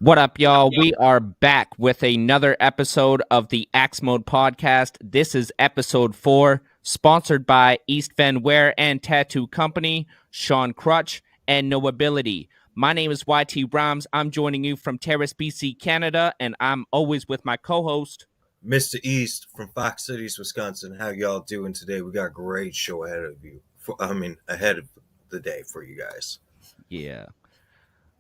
What up, y'all? We are back with another episode of the Axe Mode Podcast. This is episode 4, sponsored by East Van Wear and Tattoo Company, Sean Crutch, and Knowability. My name is YT Rams. I'm joining you from Terrace, BC, Canada, and I'm always with my co-host, Mr. East from Fox Cities, Wisconsin. How y'all doing today? We got a great show ahead of you. Ahead of the day for you guys. Yeah.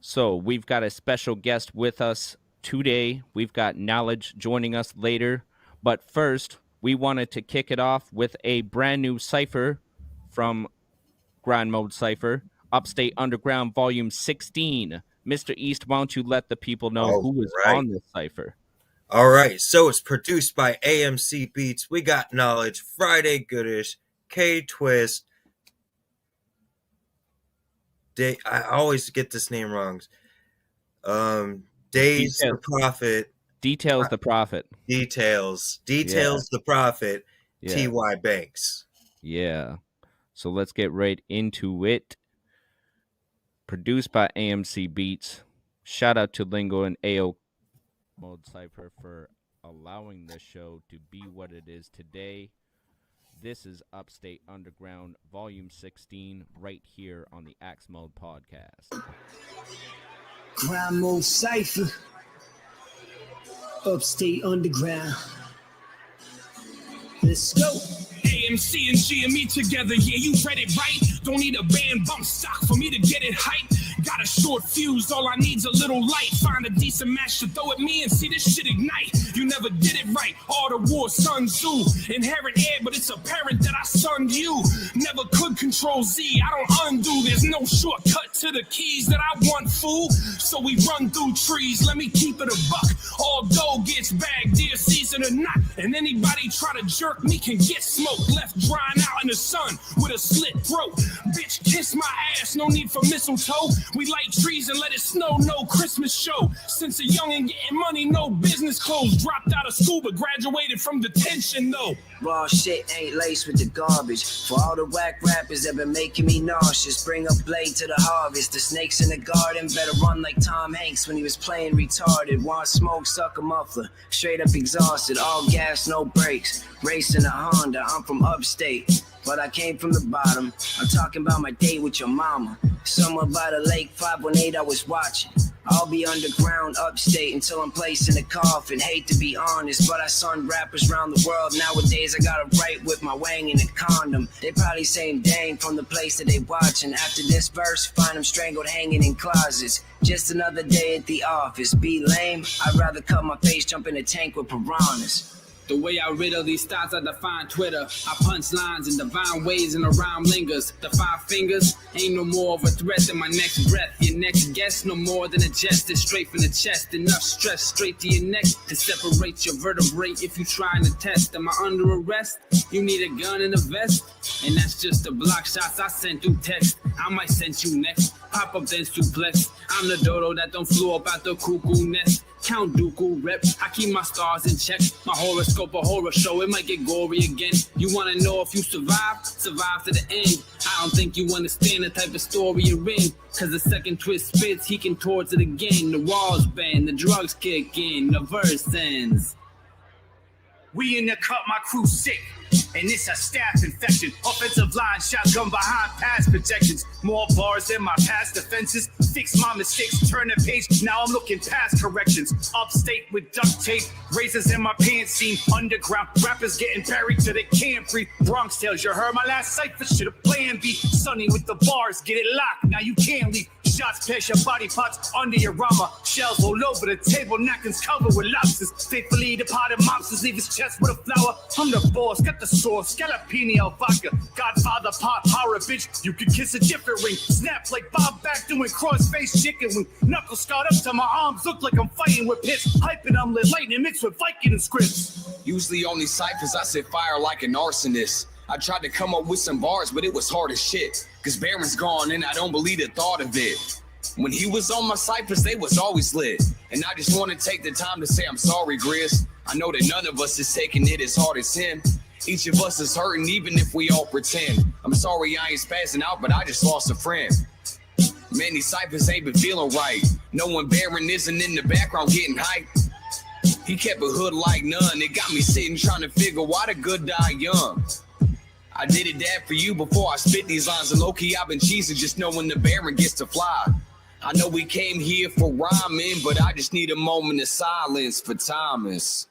So we've got a special guest with us today. We've got Knowledge joining us later. But first, we wanted to kick it off with a brand new cypher from Grind Mode Cypher, Upstate Underground Volume 16. Mr. East, why don't you let the people know who is on this cypher? All right. So it's produced by AMC Beats. We got Knowledge, Friday Goodish, K-Twist. I always get this name wrong. Days the Prophet. Details the Prophet. Details the Prophet. Yeah. T.Y. Banks. Yeah. So let's get right into it. Produced by AMC Beats. Shout out to Lingo and AO Mode Cypher for allowing this show to be what it is today. This is Upstate Underground Volume 16 right here on the Axe Mode Podcast. Grind Mode Cypher, Upstate Underground. Let's go. AMC and GME together, yeah, you read it right. Don't need a band bump stock for me to get it hyped. Got a short fuse, all I need's a little light. Find a decent match to throw at me and see this shit ignite. You never did it right, all the war, Sun Tzu. Inherent air, but it's apparent that I sunned you. Never could control Z, I don't undo. There's no shortcut to the keys that I want, fool. So we run through trees, let me keep it a buck. All dough gets bagged, deer season or not. And anybody try to jerk me can get smoked. Left drying out in the sun with a slit throat. Bitch, kiss my ass, no need for mistletoe. We light trees and let it snow, no Christmas show. Since a youngin' getting money, no business clothes. Dropped out of school but graduated from detention though. Raw shit ain't laced with the garbage. For all the whack rappers that been making me nauseous, bring a blade to the harvest. The snakes in the garden better run like Tom Hanks when he was playing retarded. Want smoke, suck a muffler, straight up exhausted. All gas, no brakes, racing a Honda. I'm from upstate, but I came from the bottom. I'm talking about my date with your mama. Somewhere by the lake, 518 I was watching. I'll be underground upstate until I'm placed in a coffin. Hate to be honest, but I son rappers around the world. Nowadays I gotta write with my wang in a condom. They probably saying dang from the place that they watching. After this verse, find them strangled hanging in closets. Just another day at the office. Be lame? I'd rather cut my face, jump in a tank with piranhas. The way I riddle these thoughts, I define Twitter. I punch lines in divine ways and the rhyme lingers. The 5 fingers ain't no more of a threat than my next breath. Your next guess, no more than a jest. It's straight from the chest. Enough stress straight to your neck to separate your vertebrae if you trying to test. Am I under arrest? You need a gun and a vest? And that's just the block shots I sent through text. I might send you next. Pop up then suplex. I'm the dodo that don't flew up out the cuckoo nest. Count Dooku rep, I keep my stars in check. My horoscope a horror show, it might get gory again. You wanna know if you survive? Survive to the end. I don't think you understand the type of story you're in. Cause the second twist spits, he contorts it again. The walls bend, the drugs kick in, the verse ends. We in the cut, my crew sick. And it's a staph infection. Offensive line, shotgun behind pass projections. More bars than my past defenses. Fix my mistakes, turn the page. Now I'm looking past corrections. Upstate with duct tape. Razors in my pants seam. Underground rappers getting buried till they can't breathe. Bronx Tales, you heard my last cypher. Should have plan B. Sunny with the bars, get it locked. Now you can't leave. Shots pass your body parts under your armor. Shells all over the table, napkins covered with lobsters. Faithfully departed mobsters leave his chest with a flower. I'm the boss, got the sauce, jalapeno vodka. Godfather pop, horror bitch, you could kiss a different ring. Snap like Bob back doing cross-face chicken wing. Knuckles scarred up to my arms, look like I'm fighting with pits. Hyping, I'm lit lightning mixed with Viking and scripts. Usually on these ciphers, I set fire like an arsonist. I tried to come up with some bars, but it was hard as shit. Cause Baron's gone and I don't believe the thought of it. When he was on my ciphers, they was always lit. And I just want to take the time to say I'm sorry, Grizz. I know that none of us is taking it as hard as him. Each of us is hurting even if we all pretend. I'm sorry I ain't spazzing out, but I just lost a friend. Man, these ciphers ain't been feeling right. Knowing Baron isn't in the background getting hyped. He kept a hood like none. It got me sitting trying to figure why the good die young. I did it that for you before I spit these lines. And low-key, I've been cheesing just knowing the Baron gets to fly. I know we came here for rhyming, but I just need a moment of silence for Thomas.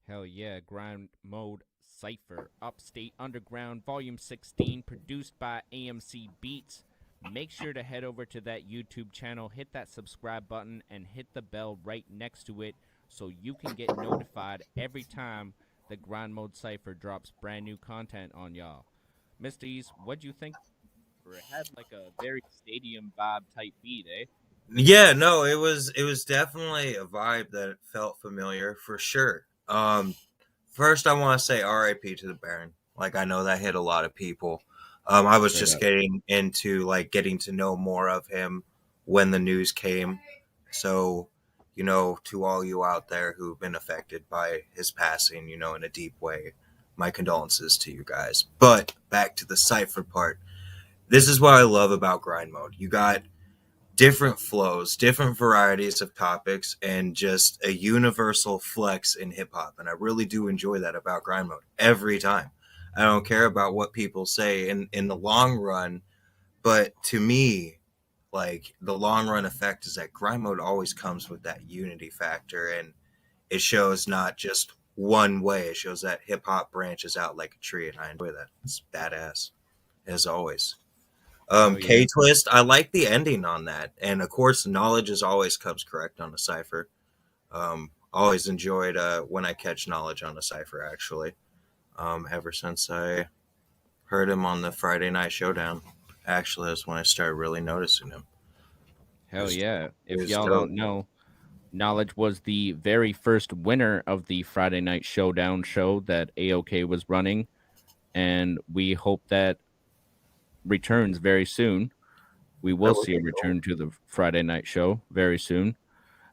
Hell yeah, Grind Mode Cypher, Upstate Underground, Volume 16, produced by AMC Beats. Make sure to head over to that YouTube channel, hit that subscribe button, and hit the bell right next to it so you can get notified every time the Grind Mode Cypher drops brand new content on y'all. Mr. East, what'd you think? It had like a very stadium vibe type beat, eh? Yeah, no, it was definitely a vibe that felt familiar for sure. First I want to say RIP to the Baron. Like, I know that hit a lot of people. I was just getting into like getting to know more of him when the news came. So, you know, to all you out there who've been affected by his passing, you know, in a deep way, my condolences to you guys. But back to the cypher part. This is what I love about Grind Mode. You got different flows, different varieties of topics, and just a universal flex in hip hop. And I really do enjoy that about Grind Mode every time. I don't care about what people say in the long run, but to me, like, the long run effect is that Grind Mode always comes with that unity factor, and it shows not just one way. It shows that hip hop branches out like a tree, and I enjoy that. It's badass, as always. K-Twist, I like the ending on that. And of course, knowledge is always comes correct on a cipher. Always enjoyed when I catch knowledge on a cipher, actually. Ever since I heard him on the Friday Night Showdown. Actually, that's when I started really noticing him. Hell yeah. If y'all don't know, Knowledge was the very first winner of the Friday Night Showdown show that AOK was running. And we hope that returns very soon. We will see a return to the Friday night show very soon.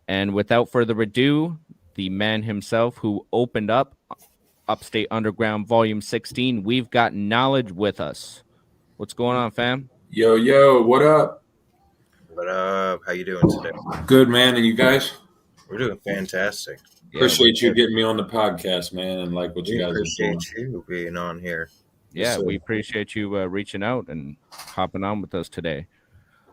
And without further ado, the man himself who opened up Upstate Underground Volume 16, we've got Knowledge with us. What's going on, fam? Yo, what up? What up? How you doing today? Good, man. And you guys? We're doing fantastic. Appreciate you getting me on the podcast, man, and like what you guys are doing. Appreciate you being on here. Yeah, we appreciate you reaching out and hopping on with us today.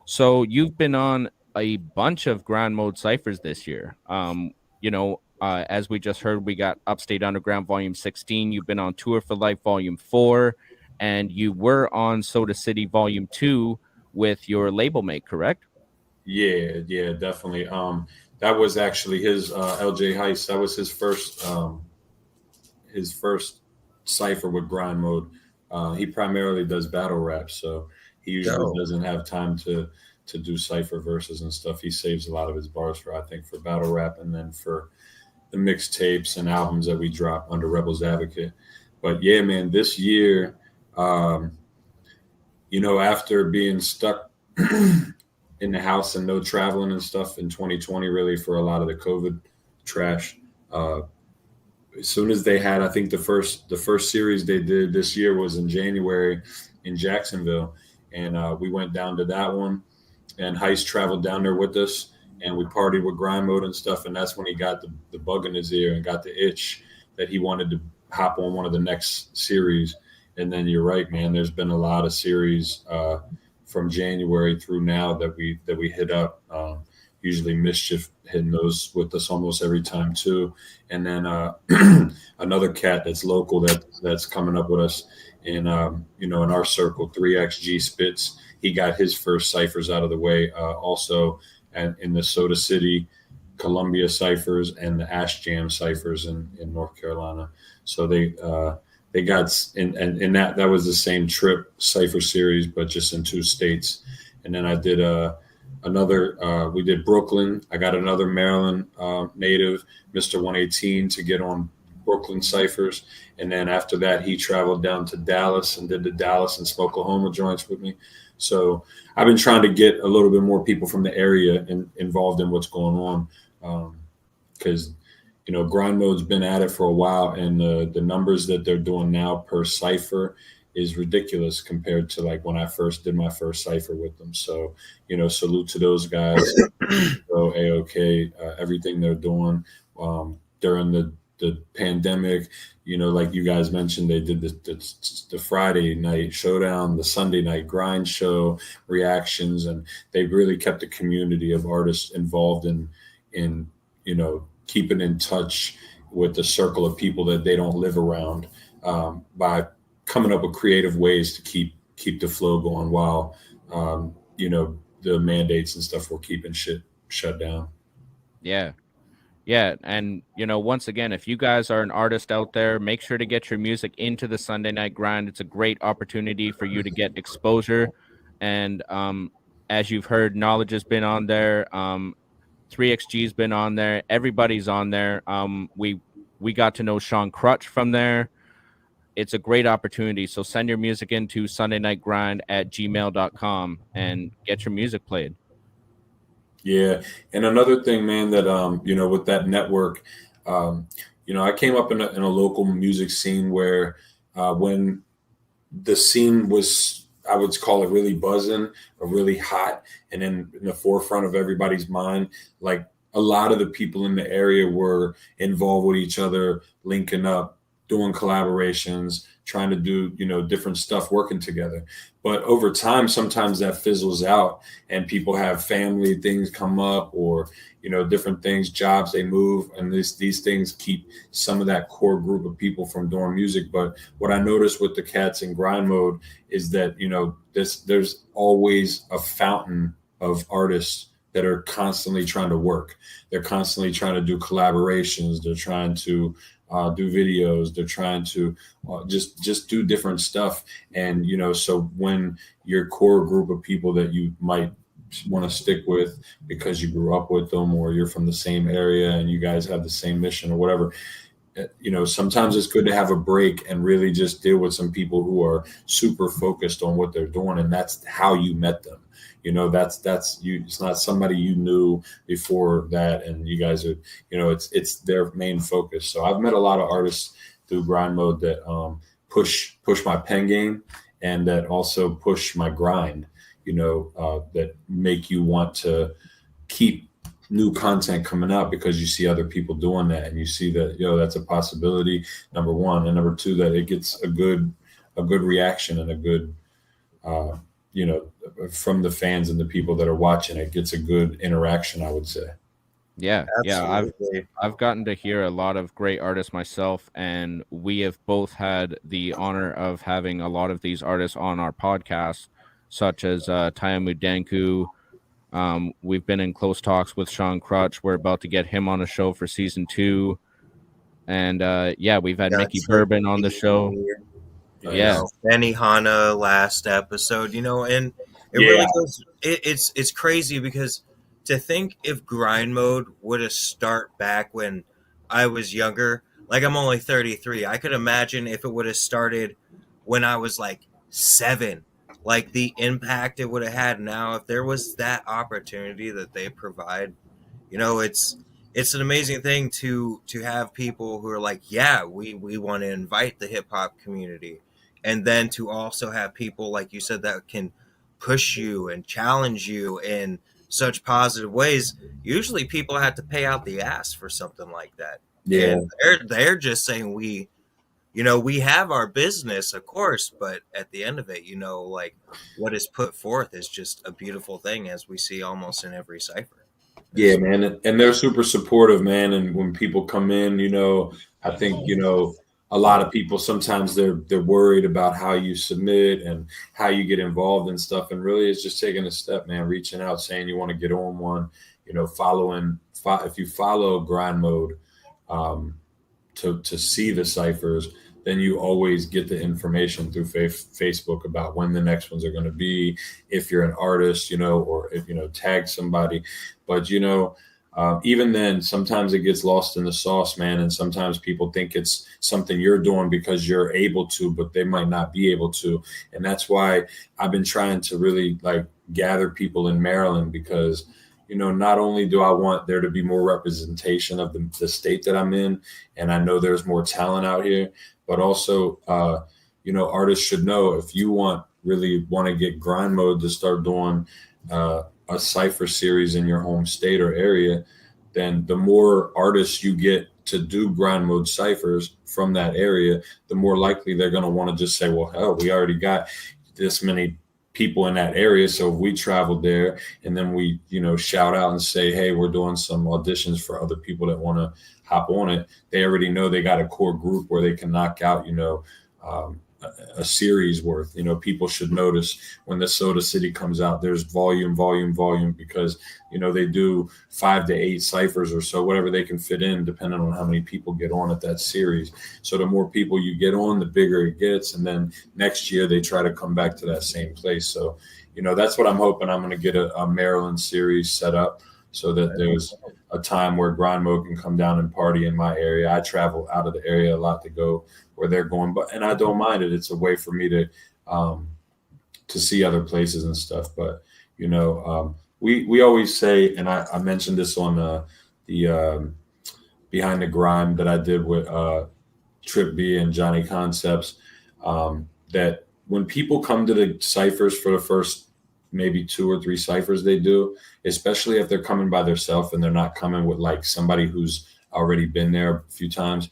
So you've been on a bunch of Grind Mode Cyphers this year. As we just heard, we got Upstate Underground Volume 16. You've been on Tour for Life Volume 4, and you were on Soda City Volume 2 with your label mate, correct? Yeah, definitely. That was actually his LJ Heist. That was his first cipher with Grind Mode. He primarily does battle rap, so he usually doesn't have time to do cipher verses and stuff. He saves a lot of his bars for battle rap and then for the mixtapes and albums that we drop under Rebelz Advakit. But yeah, man, this year, after being stuck in the house and no traveling and stuff in 2020, really for a lot of the COVID trash, as soon as they had, I think the first series they did this year was in January in Jacksonville, and we went down to that one, and Heist traveled down there with us, and we partied with Grind Mode and stuff, and that's when he got the bug in his ear and got the itch that he wanted to hop on one of the next series. And then you're right, man, there's been a lot of series from January through now that we hit up. Usually Mischief hitting those with us almost every time too. And then another cat that's local that's coming up with us in in our circle, 3XG Spitz. He got his first ciphers out of the way. Also in the Soda City, Columbia ciphers and the Ash Jam ciphers in North Carolina. So they got and that was the same trip cipher series, but just in 2 states. And then I did we did Brooklyn. I got another Maryland native, Mr. 118, to get on Brooklyn ciphers. And then after that, he traveled down to Dallas and did the Dallas and Smokelahoma joints with me. So I've been trying to get a little bit more people from the area involved in what's going on. Because, Grind Mode's been at it for a while, and the numbers that they're doing now per cipher is ridiculous compared to like when I first did my first cypher with them. So, salute to those guys. So AOK, everything they're doing during the pandemic, like you guys mentioned, they did the Friday night showdown, the Sunday night grind show reactions, and they really kept the community of artists involved in keeping in touch with the circle of people that they don't live around, by coming up with creative ways to keep the flow going while the mandates and stuff were keeping shit shut down. Yeah, and once again, if you guys are an artist out there, make sure to get your music into the Sunday night grind. It's a great opportunity for you to get exposure. And as you've heard, Knowledge has been on there. 3XG's been on there. Everybody's on there. We got to know Sean Crutch from there. It's a great opportunity. So send your music into sundaynightgrind@gmail.com and get your music played. Yeah. And another thing, man, that, with that network, I came up in a local music scene where when the scene was, I would call it really buzzing or really hot, and then in the forefront of everybody's mind, like a lot of the people in the area were involved with each other, linking up, doing collaborations, trying to do, different stuff, working together. But over time, sometimes that fizzles out and people have family things come up or, different things, jobs, they move. And these things keep some of that core group of people from doing music. But what I noticed with the cats in Grind Mode is that, there's always a fountain of artists that are constantly trying to work. They're constantly trying to do collaborations. They're trying to do videos. They're trying to just do different stuff. And, so when your core group of people that you might want to stick with because you grew up with them or you're from the same area and you guys have the same mission or whatever, sometimes it's good to have a break and really just deal with some people who are super focused on what they're doing. And that's how you met them. That's you. It's not somebody you knew before that, and you guys are, it's their main focus. So I've met a lot of artists through Grind Mode that push my pen game and that also push my grind. That make you want to keep new content coming out because you see other people doing that and you see that that's a possibility. Number one, and number two, that it gets a good reaction and a good. From the fans and the people that are watching, it gets a good interaction, I would say. Yeah. Absolutely. Yeah. I've gotten to hear a lot of great artists myself, and we have both had the honor of having a lot of these artists on our podcast, such as Tayamu Danku. We've been in close talks with Sean Crutch. We're about to get him on a show for season 2. And we've had Mickey Bourbon on the show. Benny Hanna last episode, and it really goes. It's crazy because to think if Grind Mode would have start back when I was younger, like I'm only 33, I could imagine if it would have started when I was like 7, like the impact it would have had now if there was that opportunity that they provide. It's an amazing thing to have people who are like, we want to invite the hip hop community. And then to also have people, like you said, that can push you and challenge you in such positive ways. Usually people have to pay out the ass for something like that. Yeah. And they're just saying we have our business, of course, but at the end of it, like what is put forth is just a beautiful thing, as we see almost in every cypher. Yeah, man. And they're super supportive, man. And when people come in, I think, a lot of people, sometimes they're worried about how you submit and how you get involved and stuff. And really it's just taking a step, man, reaching out, saying you want to get on one, if you follow Grind Mode to see the ciphers, then you always get the information through Facebook about when the next ones are going to be, if you're an artist, or if, tag somebody. But, even then, sometimes it gets lost in the sauce, man. And sometimes people think it's something you're doing because you're able to, but they might not be able to. And that's why I've been trying to really gather people in Maryland because, not only do I want there to be more representation of the state that I'm in, and I know there's more talent out here, but also, artists should know, if you really want to get Grind Mode to start doing a cypher series in your home state or area, then the more artists you get to do Grind Mode Cyphers from that area, the more likely they're going to want to just say, well, hell, we already got this many people in that area. So if we traveled there and then we, shout out and say, hey, we're doing some auditions for other people that want to hop on it, they already know they got a core group where they can knock out, a series worth. People should notice when the Soda City comes out, there's volume, because, they do 5 to 8 ciphers or so, whatever they can fit in, depending on how many people get on at that series. So the more people you get on, the bigger it gets. And then next year they try to come back to that same place. So, that's what I'm hoping. I'm going to get a Maryland series set up so that there's a time where Grind Mode can come down and party in my area. I travel out of the area a lot to go where they're going, and I don't mind it. It's a way for me to see other places and stuff. But we always say, and I mentioned this on the Behind the Grime that I did with Trip B and Johnny Concepts, that when people come to the ciphers for the first maybe 2 or 3 ciphers they do, especially if they're coming by themselves and they're not coming with like somebody who's already been there a few times,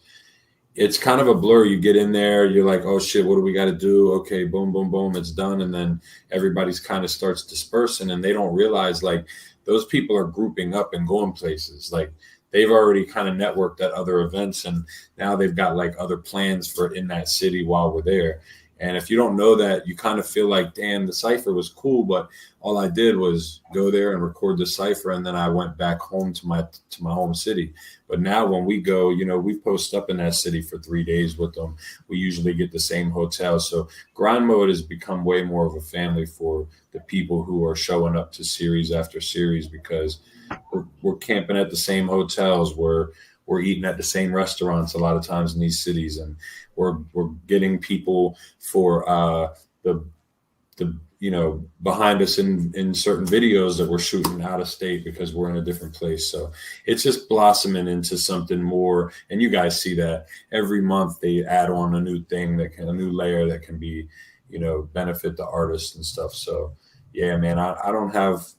it's kind of a blur. You get in there, you're like, oh shit, what do we got to do? Okay, boom, boom, boom, it's done. And then everybody's kind of starts dispersing, and they don't realize like those people are grouping up and going places. Like they've already kind of networked at other events, and now they've got like other plans for in that city while we're there. And if you don't know that, you kind of feel like, damn, the cypher was cool, but all I did was go there and record the cypher, and then I went back home to my home city. But now when we go, we post up in that city for 3 days with them. We usually get the same hotel. So Grind Mode has become way more of a family for the people who are showing up to series after series, because we're camping at the same hotels. We're eating at the same restaurants a lot of times in these cities, and we're getting people for the behind us in certain videos that we're shooting out of state because we're in a different place. So it's just blossoming into something more. And you guys see that every month they add on a new thing a new layer that can be, benefit the artist and stuff. So yeah, man, I don't have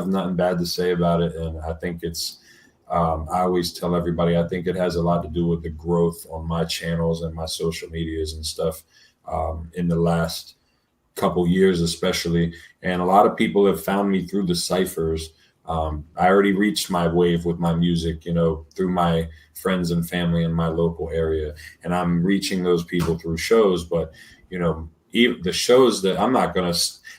nothing bad to say about it. And I think it's, I always tell everybody, I think it has a lot to do with the growth on my channels and my social medias and stuff in the last couple years, especially. And a lot of people have found me through the ciphers. I already reached my wave with my music, through my friends and family in my local area. And I'm reaching those people through shows. But, even the shows that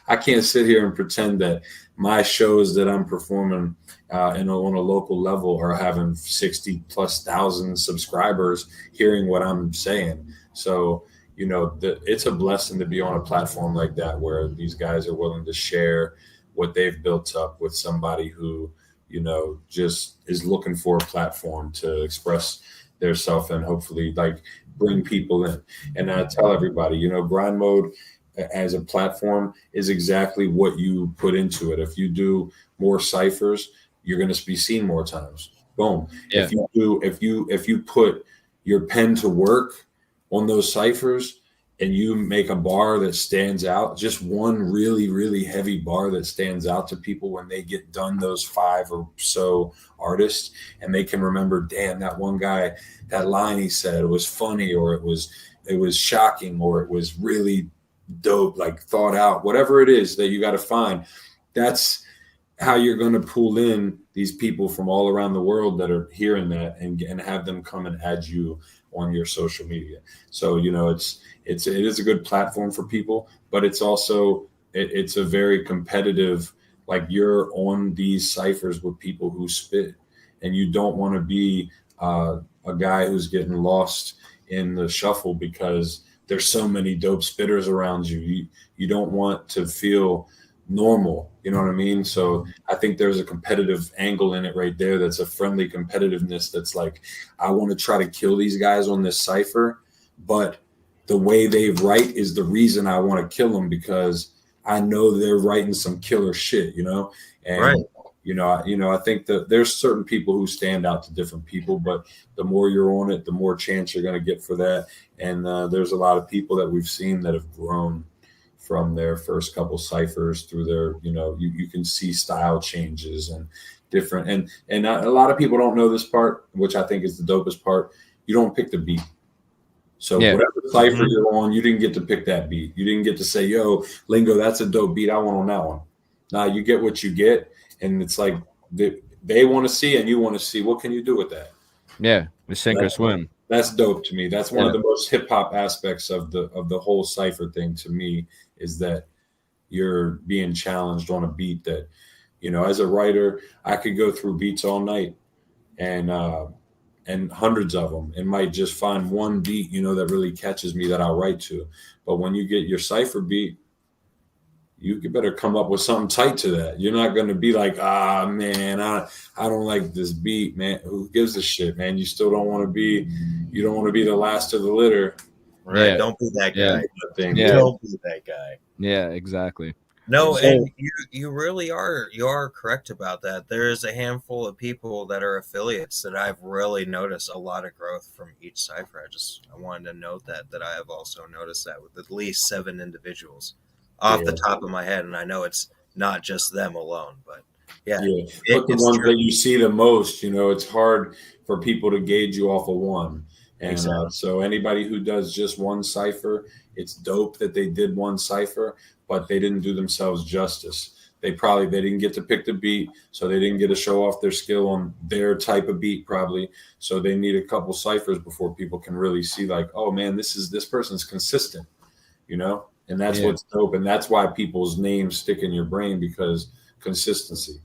I can't sit here and pretend that my shows that I'm performing on a local level are having 60,000+ subscribers hearing what I'm saying. So, it's a blessing to be on a platform like that where these guys are willing to share what they've built up with somebody who, just is looking for a platform to express their self and hopefully like bring people in. And I tell everybody, Grind Mode as a platform is exactly what you put into it. If you do more ciphers, you're going to be seen more times. Boom. Yeah. If you put your pen to work on those ciphers and you make a bar that stands out, just one really, really heavy bar that stands out to people when they get done those 5 or so artists, and they can remember, damn, that one guy, that line he said, it was funny, or it was shocking, or it was really dope, like thought out, whatever it is that you got to find. That's how you're going to pull in these people from all around the world that are hearing that and have them come and add you on your social media. So, it is a good platform for people, but it's also, it's a very competitive, like you're on these ciphers with people who spit, and you don't want to be a guy who's getting lost in the shuffle because there's so many dope spitters around you. You don't want to feel normal, you know what I mean? So I think there's a competitive angle in it right there. That's a friendly competitiveness. That's like, I want to try to kill these guys on this cipher, but the way they write is the reason I want to kill them, because I know they're writing some killer shit, And right. I think that there's certain people who stand out to different people, but the more you're on it, the more chance you're going to get for that. And there's a lot of people that we've seen that have grown from their first couple ciphers through their, you can see style changes and different. And a lot of people don't know this part, which I think is the dopest part. You don't pick the beat. So whatever cipher you're on, you didn't get to pick that beat. You didn't get to say, yo, Lingo, that's a dope beat. I want on that one. Nah, you get what you get. And it's like they want to see and you want to see. What can you do with that? Yeah, the sink or swim. That's dope to me. That's one of the most hip hop aspects of the whole cipher thing to me, is that you're being challenged on a beat that, as a writer, I could go through beats all night and hundreds of them, and might just find one beat, that really catches me that I'll write to. But when you get your cipher beat, you better come up with something tight to that. You're not going to be like, man, I don't like this beat, man. Who gives a shit, man? You still don't want to be the last of the litter. Right. Yeah. Don't be that guy. Yeah. Don't be that guy. Yeah, exactly. No, and you really are. You are correct about that. There is a handful of people that are affiliates that I've really noticed a lot of growth from each cipher. I wanted to note that I have also noticed that with at least 7 individuals off the top of my head, and I know it's not just them alone, but but the ones that you see the most, it's hard for people to gauge you off of one. And so anybody who does just one cipher, it's dope that they did one cipher, but they didn't do themselves justice. They didn't get to pick the beat, so they didn't get to show off their skill on their type of beat probably. So they need a couple ciphers before people can really see like, oh man, this person's consistent, and that's what's dope. And that's why people's names stick in your brain, because consistency,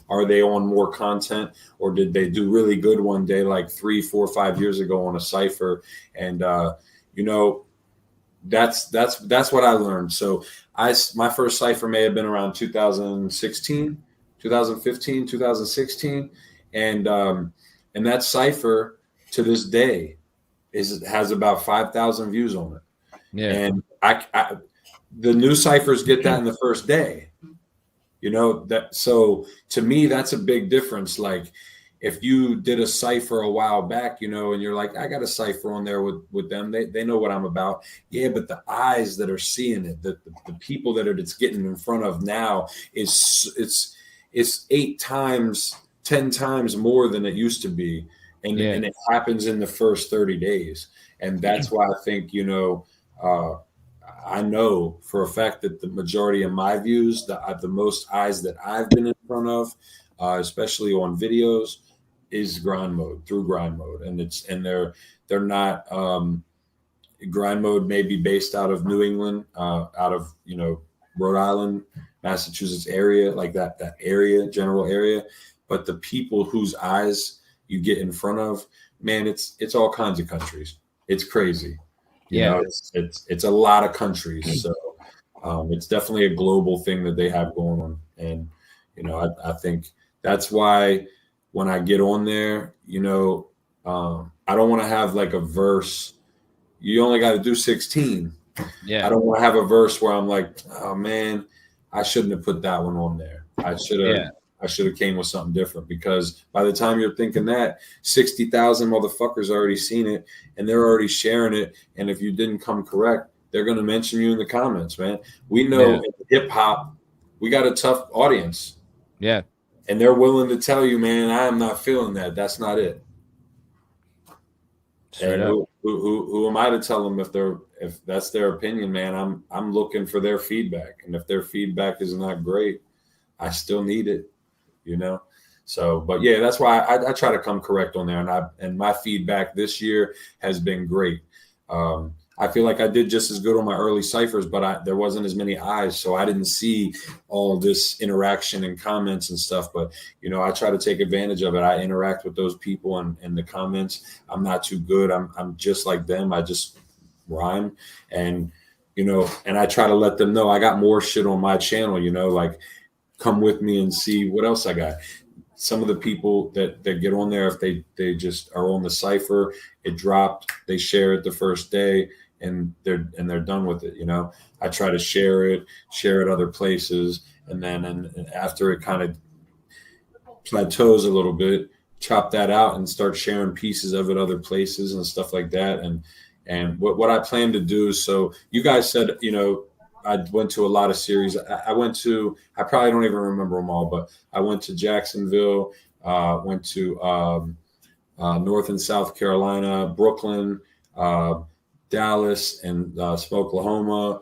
are they on more content, or did they do really good one day, like 3, 4, 5 years ago on a cipher? And, that's what I learned. So my first cipher may have been around 2016, 2015, 2016. And that cipher to this day has about 5,000 views on it. Yeah. And the new ciphers get that in the first day, so to me, that's a big difference. Like if you did a cipher a while back, and you're like, I got a cipher on there with them. They know what I'm about. Yeah. But the eyes that are seeing it, the people that it's getting in front of now it's 8 times, 10 times more than it used to be. And it happens in the first 30 days. And that's why I think, I know for a fact that the majority of my views, the most eyes that I've been in front of, especially on videos, is Grind Mode, through Grind Mode. And they're not Grind Mode may be based out of New England, out of Rhode Island, Massachusetts area, like that area, general area. But the people whose eyes you get in front of, man, it's all kinds of countries. It's crazy. It's a lot of countries. So it's definitely a global thing that they have going on. And, I think that's why when I get on there, I don't want to have like a verse. You only got to do 16. Yeah. I don't want to have a verse where I'm like, oh man, I shouldn't have put that one on there. I should have came with something different, because by the time you're thinking that, 60,000 motherfuckers already seen it and they're already sharing it. And if you didn't come correct, they're going to mention you in the comments, man. We know in hip hop, we got a tough audience. Yeah. And they're willing to tell you, man, I am not feeling that. That's not it. And who am I to tell them if that's their opinion, man? I'm looking for their feedback. And if their feedback is not great, I still need it. So, but yeah, that's why I try to come correct on there. And my feedback this year has been great. I feel like I did just as good on my early ciphers, but there wasn't as many eyes. So I didn't see all this interaction and comments and stuff. But, I try to take advantage of it. I interact with those people and the comments. I'm not too good. I'm just like them. I just rhyme. And, and I try to let them know I got more shit on my channel, like, come with me and see what else I got. Some of the people that get on there, if they just are on the cipher, it dropped, they share it the first day and they're done with it. I try to share it other places. and then and after it kind of plateaus a little bit, chop that out and start sharing pieces of it other places and stuff like that. And what I plan to do. So you guys said, you know, I went to a lot of series. I went to, I probably don't even remember them all, but I went to Jacksonville, went to North and South Carolina, Brooklyn, Dallas, and Oklahoma,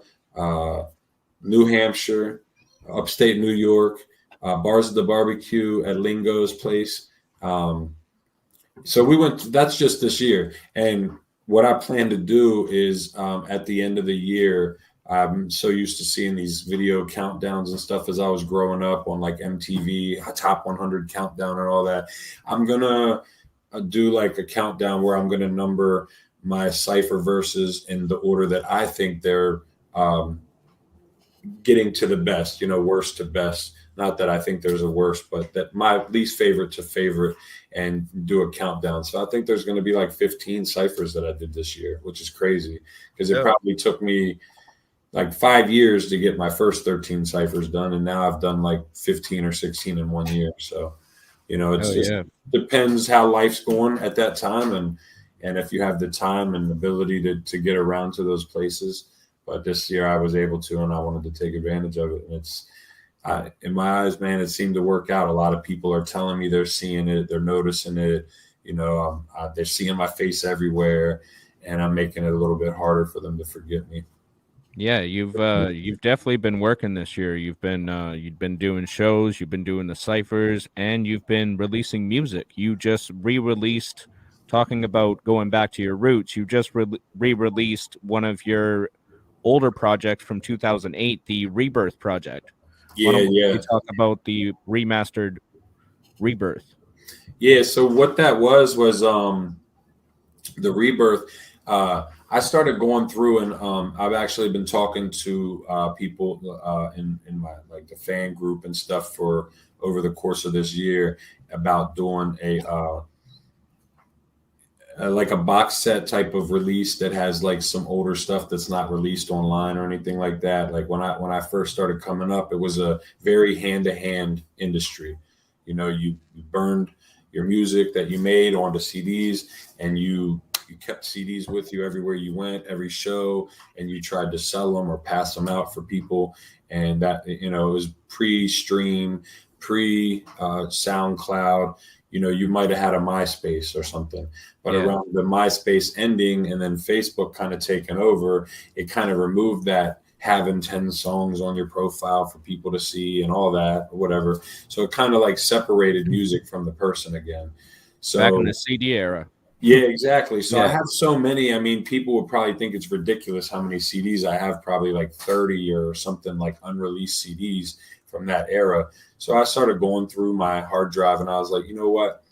New Hampshire, upstate New York, Bars of the Barbecue at Lingo's place. So we went, that's just this year. And what I plan to do is at the end of the year, I'm so used to seeing these video countdowns and stuff as I was growing up on like MTV, Top 100 Countdown and all that. I'm going to do like a countdown where I'm going to number my cypher verses in the order that I think they're getting to the best, you know, worst to best. Not that I think there's a worst, but that my least favorite to favorite, and do a countdown. So I think there's going to be like 15 ciphers that I did this year, which is crazy because it probably took me like 5 years to get my first 13 ciphers done. And now I've done like 15 or 16 in 1 year. So, you know, it's depends how life's going at that time. And if you have the time and ability to get around to those places. But this year I was able to, and I wanted to take advantage of it. And it's, in my eyes, man, it seemed to work out. A lot of people are telling me they're seeing it, they're noticing it. You know, they're seeing my face everywhere, and I'm making it a little bit harder for them to forget me. Yeah, you've definitely been working this year. You've been doing shows, you've been doing the ciphers, and you've been releasing music. You just re-released, talking about going back to your roots. You just re-released one of your older projects from 2008, the Rebirth project. You talk about the remastered Rebirth. Yeah, so what that was the Rebirth. I started going through, and I've actually been talking to people in my like the fan group and stuff for over the course of this year about doing like a box set type of release that has like some older stuff that's not released online or anything like that. Like when I first started coming up, it was a very hand-to-hand industry. You know, you burned your music that you made onto CDs, and you kept CDs with you everywhere you went, every show, and you tried to sell them or pass them out for people. And that, you know, it was pre-stream, SoundCloud. You know, you might have had a MySpace or something, but around the MySpace ending and then Facebook kind of taking over, it kind of removed that having 10 songs on your profile for people to see and all that or whatever. So it kind of like separated music from the person again. So back in the CD era. Yeah, exactly. So I have so many. I mean, people would probably think it's ridiculous how many CDs I have, probably like 30 or something, like unreleased CDs from that era. So I started going through my hard drive, and I was like, you know what?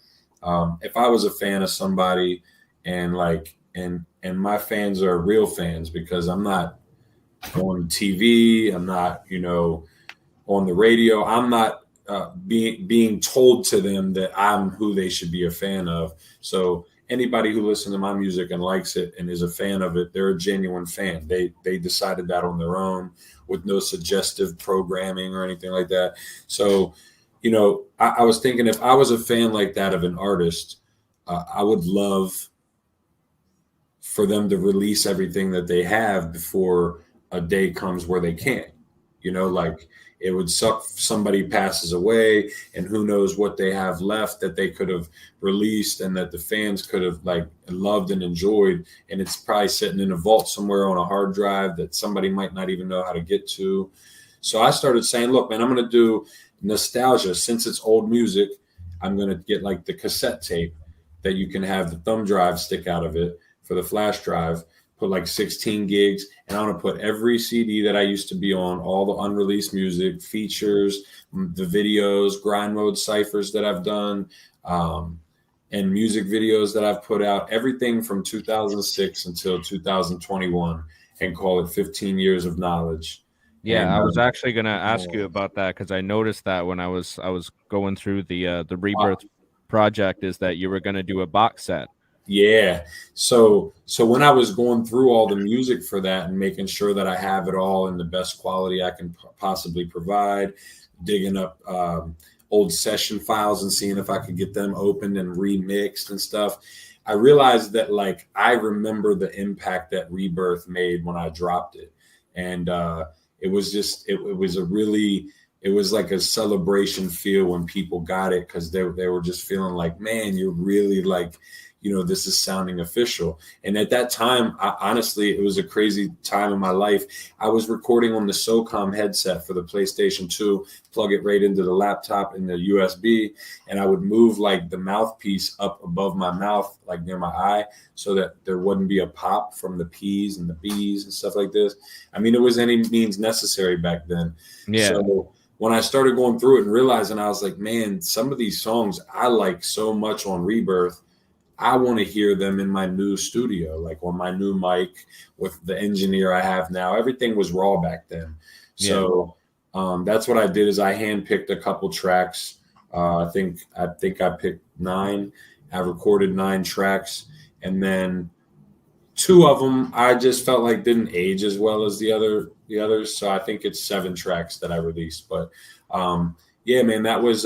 If I was a fan of somebody, and my fans are real fans, because I'm not on TV, I'm not, you know, on the radio, I'm not being told to them that I'm who they should be a fan of. So anybody who listens to my music and likes it and is a fan of it, they're a genuine fan. They decided that on their own with no suggestive programming or anything like that. So, you know, I was thinking, if I was a fan like that of an artist, I would love for them to release everything that they have before a day comes where they can't. You know, like, it would suck if somebody passes away and who knows what they have left that they could have released and that the fans could have like loved and enjoyed. And it's probably sitting in a vault somewhere on a hard drive that somebody might not even know how to get to. So I started saying, look, man, I'm going to do nostalgia. Since it's old music, I'm going to get like the cassette tape that you can have the thumb drive stick out of it for the flash drive. Put like 16 gigs, and I want to put every CD that I used to be on, all the unreleased music, features, the videos, Grind Mode Cyphers that I've done, and music videos that I've put out, everything from 2006 until 2021, and call it 15 years of knowledge. Yeah, and, I was actually going to ask you about that, because I noticed that when I was going through the Rebirth project, is that you were going to do a box set. Yeah. So when I was going through all the music for that and making sure that I have it all in the best quality I can possibly provide, digging up old session files and seeing if I could get them opened and remixed and stuff, I realized that like I remember the impact that Rebirth made when I dropped it. And it was just it was like a celebration feel when people got it, because they were just feeling like, man, you're really like, this is sounding official. And at that time, honestly, it was a crazy time in my life. I was recording on the SOCOM headset for the PlayStation 2, plug it right into the laptop in the USB, and I would move like the mouthpiece up above my mouth, like near my eye, so that there wouldn't be a pop from the P's and the B's and stuff like this. I mean, it was any means necessary back then. Yeah. So when I started going through it and realizing, I was like, man, some of these songs I like so much on Rebirth, I want to hear them in my new studio, like on my new mic with the engineer I have now. Everything was raw back then. So that's what I did, is I handpicked a couple tracks. I think I picked 9. I recorded 9 tracks, and then 2 of them I just felt like didn't age as well as the others. So I think it's 7 tracks that I released. But yeah, man, that was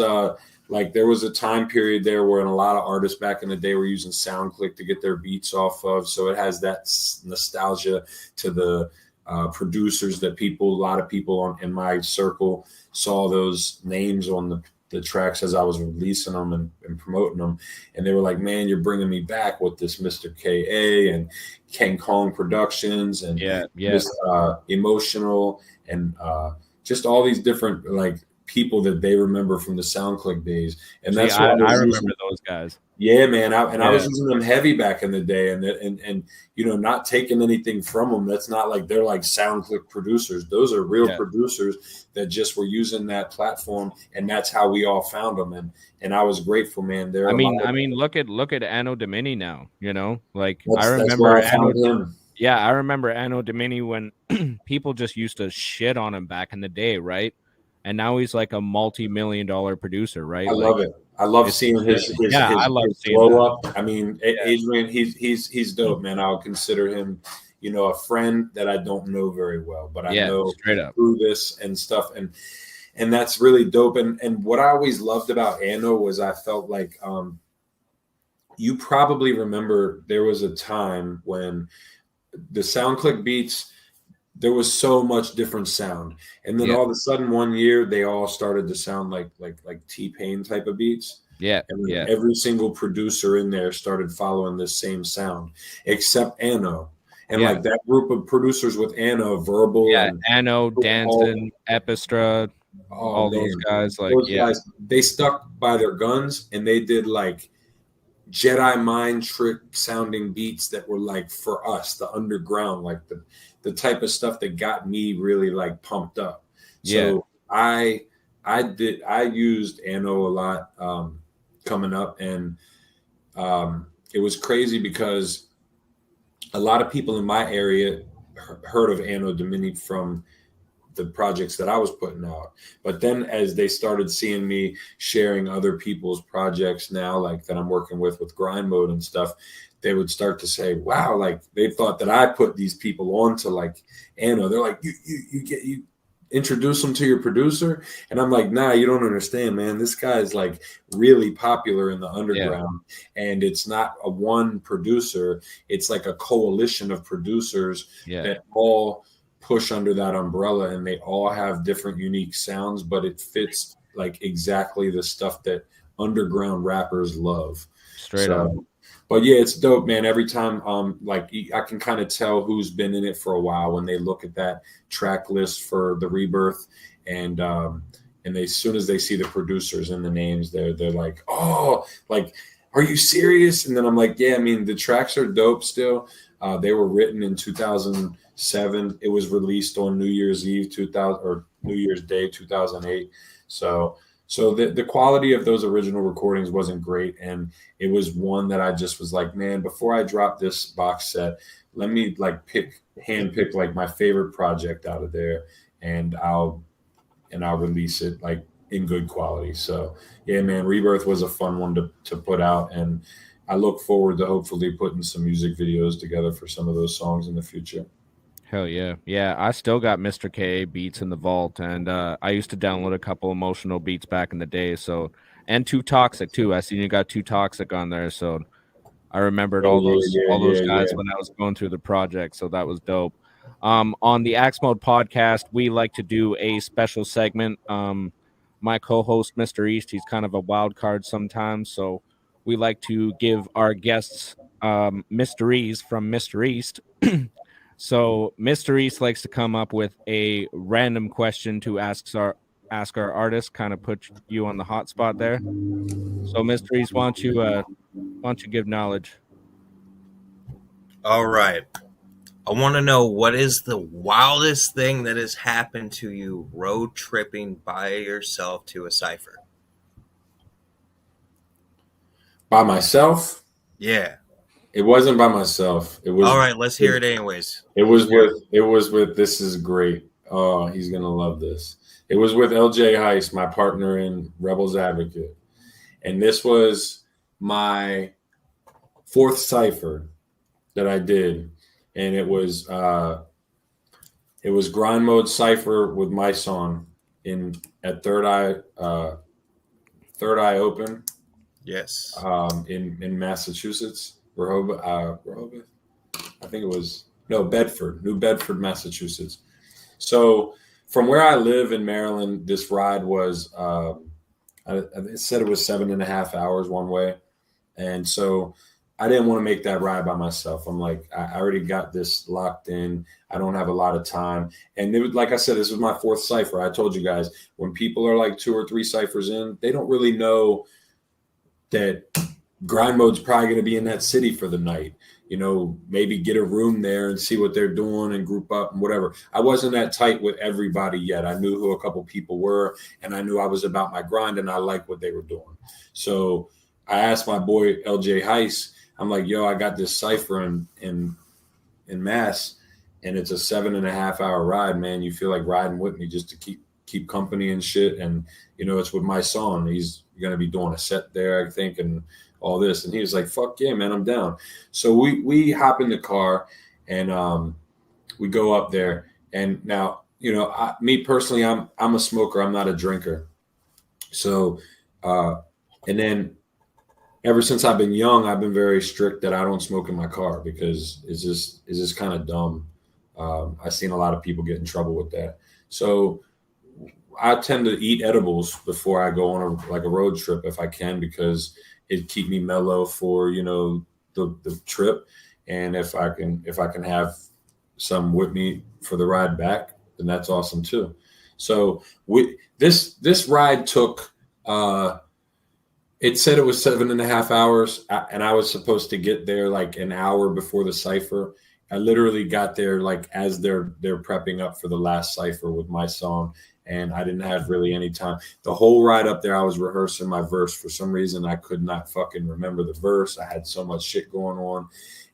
like there was a time period there where a lot of artists back in the day were using SoundClick to get their beats off of. So it has that nostalgia to the producers that a lot of people in my circle saw those names on the tracks as I was releasing them and promoting them. And they were like, man, you're bringing me back with this Mr. K.A. and King Kong Productions and this Emotional and just all these different like people that they remember from the SoundClick days. And that's what I remember those guys. Yeah, man. I was using them heavy back in the day, and not taking anything from them. That's not like they're like SoundClick producers. Those are real producers that just were using that platform, and that's how we all found them. And I was grateful, man. I mean, look at Anno Domini now. Like I remember him. Yeah, I remember Anno Domini when people just used to shit on him back in the day, right? And now he's like a multi-million-dollar producer, right? I love it. I love seeing his I love seeing blow up. I mean, Adrian, he's dope, man. I would consider him, a friend that I don't know very well, but I know straight up through this and stuff, and that's really dope. And what I always loved about Anno was I felt like you probably remember there was a time when the SoundClick beats, there was so much different sound, and then all of a sudden one year they all started to sound like T-Pain type of beats. And every single producer in there started following this same sound, except Anno. And like that group of producers with Anno, Verbal, Anno, Danson, Epistra, all those guys, guys, they stuck by their guns, and they did like Jedi mind trick sounding beats that were like for us, the underground, like the type of stuff that got me really like pumped up. So I used Anno a lot coming up, and it was crazy because a lot of people in my area heard of Anno Domini from the projects that I was putting out. But then as they started seeing me sharing other people's projects now, like that I'm working with Grind Mode and stuff, they would start to say, wow, like they thought that I put these people on to like Anno. They're like, you introduce them to your producer? And I'm like, nah, you don't understand, man. This guy is like really popular in the underground, and it's not a one producer. It's like a coalition of producers that all push under that umbrella, and they all have different unique sounds, but it fits like exactly the stuff that underground rappers love. Straight up. But yeah, it's dope, man. Every time, like I can kind of tell who's been in it for a while when they look at that track list for the Rebirth, and they, as soon as they see the producers and the names, they're like, oh, like, are you serious? And then I'm like, yeah, I mean, the tracks are dope still. They were written in 2007. It was released on New Year's Eve 2000 or New Year's Day 2008. So the quality of those original recordings wasn't great, and it was one that I just was like, man, before I drop this box set, let me like handpick like my favorite project out of there, and I'll release it like in good quality. So yeah, man, Rebirth was a fun one to put out, and I look forward to hopefully putting some music videos together for some of those songs in the future. Hell yeah. Yeah, I still got Mr. K beats in the vault, and I used to download a couple emotional beats back in the day. So, and Too Toxic too. I seen you got Too Toxic on there, so I remembered Oh, all those yeah. guys when I was going through the project, so that was dope. On the Axe Mode podcast, we like to do a special segment. My co-host, Mr. East, he's kind of a wild card sometimes, so we like to give our guests mysteries from Mr. East. So Mr. East likes to come up with a random question to ask our artist, kind of put you on the hot spot there. So Mr. East, why don't you give knowledge? All right. I want to know, what is the wildest thing that has happened to you road tripping by yourself to a cypher? By myself? Yeah. It wasn't by myself. It was all right. Let's hear it anyways. It was with. This is great. Oh, he's gonna love this. It was with LJ Heist, my partner in Rebelz Advakit, and this was my fourth cypher that I did, and it was Grind Mode Cypher with my song at Third Eye Open. Yes. In Massachusetts. Rehoboth, I think it was New Bedford, Massachusetts. So from where I live in Maryland, this ride was, it said it was 7.5 hours one way. And so I didn't want to make that ride by myself. I'm like, I already got this locked in. I don't have a lot of time. And it was, like I said, this was my fourth cypher. I told you guys, when people are like 2 or 3 ciphers in, they don't really know that Grind Mode's probably going to be in that city for the night, maybe get a room there and see what they're doing and group up and whatever. I wasn't that tight with everybody yet. I knew who a couple people were, and I knew I was about my grind, and I liked what they were doing. So I asked my boy LJ Heist, I'm like, yo, I got this cypher in Mass, and it's a 7.5 hour ride, man. You feel like riding with me just to keep company and shit. And, it's with my song. He's going to be doing a set there, I think, and all this. And he was like, fuck yeah, man, I'm down. So we hop in the car and we go up there. And now, me personally, I'm a smoker. I'm not a drinker. So, and then ever since I've been young, I've been very strict that I don't smoke in my car because it's just kind of dumb. I've seen a lot of people get in trouble with that. So I tend to eat edibles before I go on a road trip if I can, because it keep me mellow for, the trip. And if I can have some with me for the ride back, then that's awesome too. So this ride took, it said it was 7.5 hours, and I was supposed to get there like an hour before the cypher. I literally got there like as they're prepping up for the last cypher with my song, and I didn't have really any time. The whole ride up there, I was rehearsing my verse. For some reason, I could not fucking remember the verse. I had so much shit going on,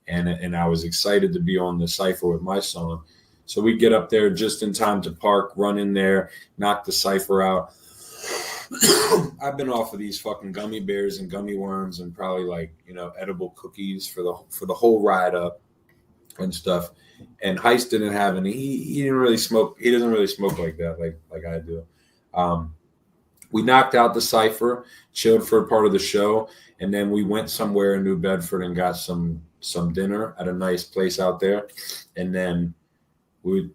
and I was excited to be on the cypher with my song. So we get up there just in time to park, run in there, knock the cypher out. I've been off of these fucking gummy bears and gummy worms and probably like, edible cookies for the whole ride up and stuff. And Heist didn't have any. He didn't really smoke. He doesn't really smoke like that, like I do. We knocked out the cypher, chilled for a part of the show, and then we went somewhere in New Bedford and got some dinner at a nice place out there. And then we,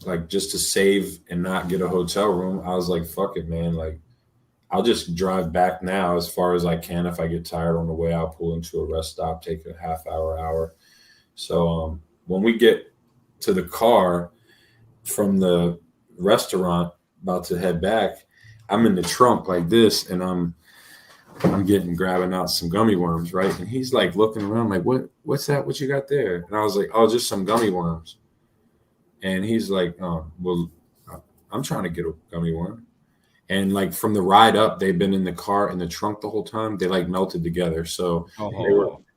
like, just to save and not get a hotel room, I was like, fuck it, man. Like, I'll just drive back now as far as I can. If I get tired on the way, I'll pull into a rest stop, take a half hour. So when we get to the car from the restaurant, about to head back, I'm in the trunk like this, and I'm grabbing out some gummy worms, right? And he's like looking around like, what's that? What you got there? And I was like, oh, just some gummy worms. And he's like, oh, well, I'm trying to get a gummy worm. And like from the ride up, they've been in the car in the trunk the whole time. They like melted together. So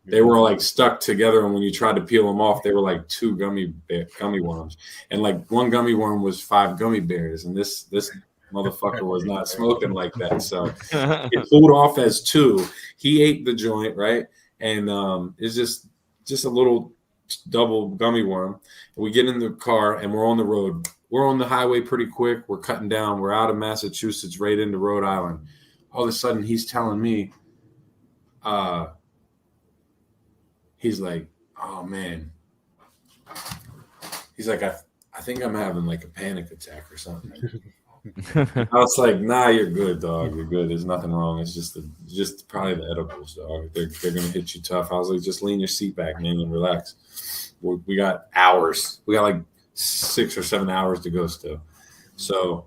they were like stuck together. And when you tried to peel them off, they were like 2 gummy worms. And like one gummy worm was 5 gummy bears. And this motherfucker was not smoking like that. So it pulled off as 2. He ate the joint, right? and it's just a little double gummy worm. We get in the car and we're on the road. We're on the highway pretty quick. We're cutting down. We're out of Massachusetts right into Rhode Island. All of a sudden, he's telling me, he's like, oh, man. He's like, I think I'm having like a panic attack or something. I was like, nah, you're good, dog. You're good. There's nothing wrong. It's just probably the edibles, dog. They're going to hit you tough. I was like, just lean your seat back, man, and relax. We got hours. We got like 6 or 7 hours to go still. So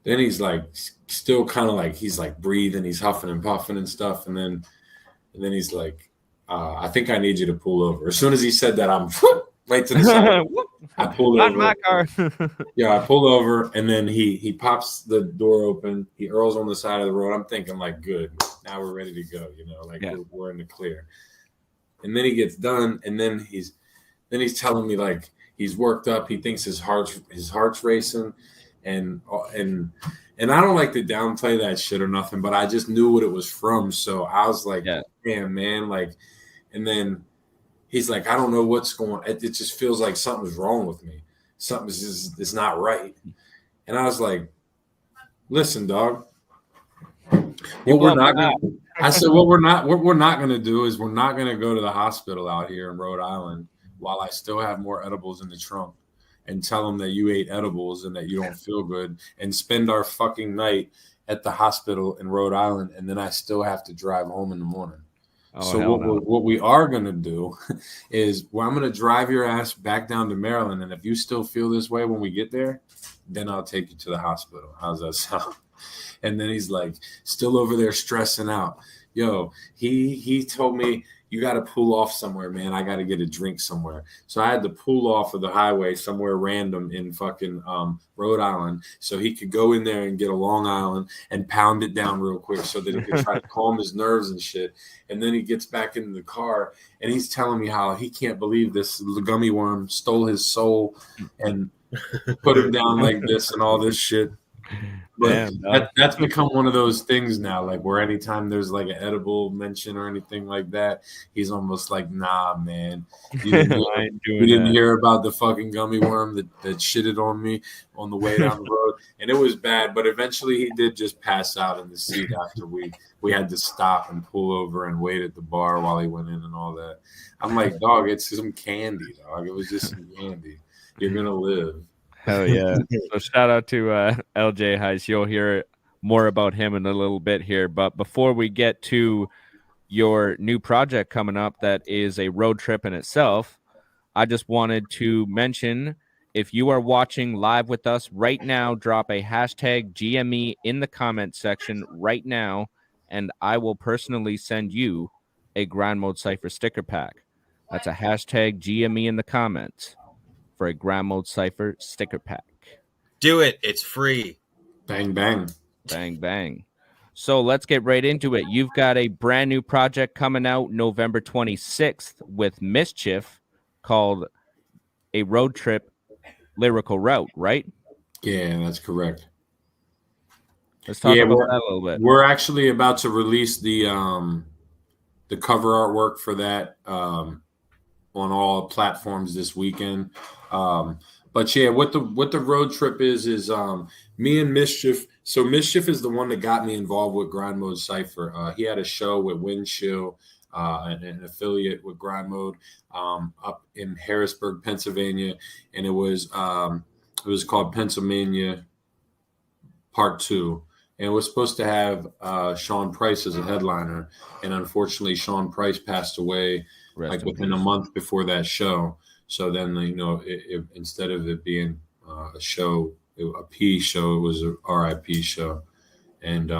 then he's like still kind of like he's like breathing. He's huffing and puffing and stuff. And then he's like, I think I need you to pull over. As soon as he said that, I'm right to the side. I pulled over. Not my car. Yeah, I pulled over, and then he pops the door open. He earls on the side of the road. I'm thinking, like, good. Now we're ready to go. You know, like we're in the clear. And then he gets done, and then he's telling me like he's worked up. He thinks his heart's racing, and I don't like to downplay that shit or nothing, but I just knew what it was from. So I was like, damn, man, like, and then. He's like, I don't know what's going on. It just feels like something's wrong with me. Something is not right. And I was like, listen, dog. What we're not going to do is we're not going to go to the hospital out here in Rhode Island while I still have more edibles in the trunk and tell them that you ate edibles and that you don't feel good and spend our fucking night at the hospital in Rhode Island. And then I still have to drive home in the morning. So what we are going to do is I'm going to drive your ass back down to Maryland. And if you still feel this way when we get there, then I'll take you to the hospital. How's that sound? And then he's like, still over there stressing out. Yo, he told me, you got to pull off somewhere, man. I got to get a drink somewhere. So I had to pull off of the highway somewhere random in fucking Rhode Island so he could go in there and get a Long Island and pound it down real quick so that he could try to calm his nerves and shit. And then he gets back into the car and he's telling me how he can't believe this gummy worm stole his soul and put him down like this and all this shit. But that's become one of those things now, like where anytime there's like an edible mention or anything like that, he's almost like, nah, man. You didn't hear about the fucking gummy worm that shitted on me on the way down the road. And it was bad, but eventually he did just pass out in the seat after we had to stop and pull over and wait at the bar while he went in and all that. I'm like, dog, it's some candy, dog. It was just some candy. You're going to live. Hell yeah. So shout out to LJ Heiss. You'll hear more about him in a little bit here. But before we get to your new project coming up that is a road trip in itself, I just wanted to mention, if you are watching live with us right now, drop a hashtag GME in the comment section right now, and I will personally send you a Grind Mode Cypher sticker pack. That's a hashtag GME in the comments for a Grind Mode Cypher sticker pack. Do it. It's free. Bang, bang. Bang, bang. So let's get right into it. You've got a brand new project coming out November 26th with Mischief called A Road Trip Lyrical Route, right? Yeah, that's correct. Let's talk about that a little bit. We're actually about to release the cover artwork for that on all platforms this weekend. But yeah, what the road trip is me and Mischief. So Mischief is the one that got me involved with Grind Mode Cypher. He had a show with Windchill, an affiliate with Grind Mode, up in Harrisburg, Pennsylvania, and it was called Pennsylvania Part 2. And it was supposed to have Sean Price as a headliner, and unfortunately, Sean Price passed away within a month before that show. So then, instead of it being a show, a P show, it was a RIP show, and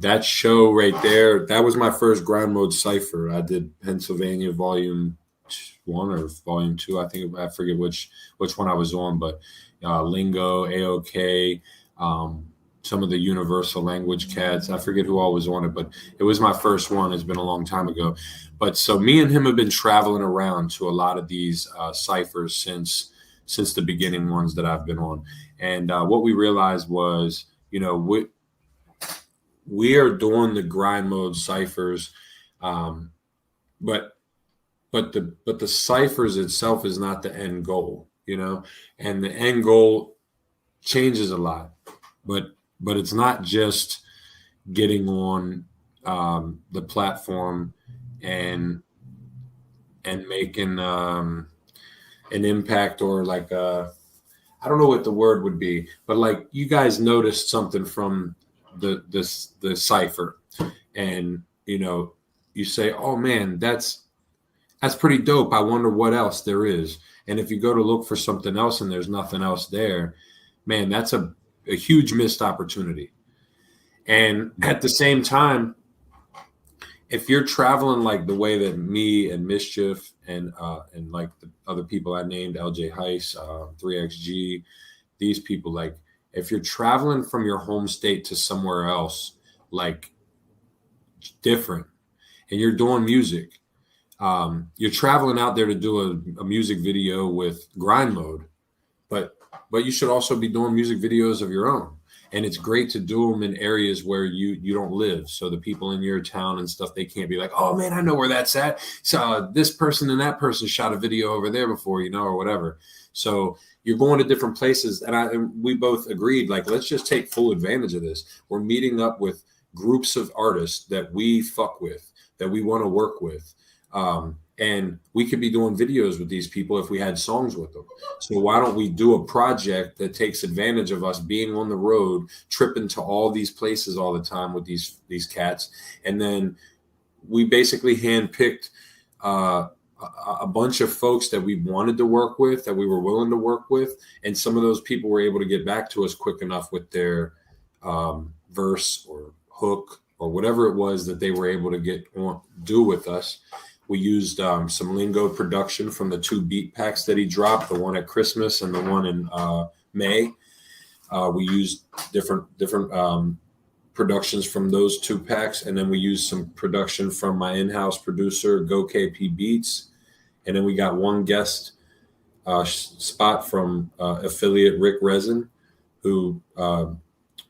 that show right there, that was my first Grind Mode Cypher. I did Pennsylvania Volume 1 or Volume 2, I forget which one I was on, but Lingo, AOK, some of the universal language cats. I forget who all was on it, but it was my first one. It's been a long time ago. But so me and him have been traveling around to a lot of these ciphers since the beginning ones that I've been on. And what we realized was, we are doing the Grind Mode ciphers Um, but the ciphers itself is not the end goal, you know, and the end goal changes a lot, but it's not just getting on the platform and making an impact, or like I don't know what the word would be, but like you guys noticed something from the cipher, and you know, you say, oh man, that's pretty dope. I wonder what else there is. And if you go to look for something else and there's nothing else there, man, that's a huge missed opportunity. And at the same time, if you're traveling like the way that me and Mischief and like the other people I named, LJ Heiss, 3XG, these people, like if you're traveling from your home state to somewhere else, like different, and you're doing music, you're traveling out there to do a music video with Grind Mode, but you should also be doing music videos of your own. And it's great to do them in areas where you don't live. So the people in your town and stuff, they can't be like, oh man, I know where that's at. So this person and that person shot a video over there before, you know, or whatever. So you're going to different places. And we both agreed, like, let's just take full advantage of this. We're meeting up with groups of artists that we fuck with, that we want to work with. And we could be doing videos with these people if we had songs with them. So why don't we do a project that takes advantage of us being on the road, tripping to all these places all the time with these cats. And then we basically handpicked a bunch of folks that we wanted to work with, that we were willing to work with. And some of those people were able to get back to us quick enough with their verse or hook or whatever it was that they were able to do with us. We used some Lingo production from the 2 beat packs that he dropped, the one at Christmas and the one in May. We used different productions from those 2 packs, and then we used some production from my in-house producer, Go KP Beats, and then we got one guest spot from affiliate Rick Resin, who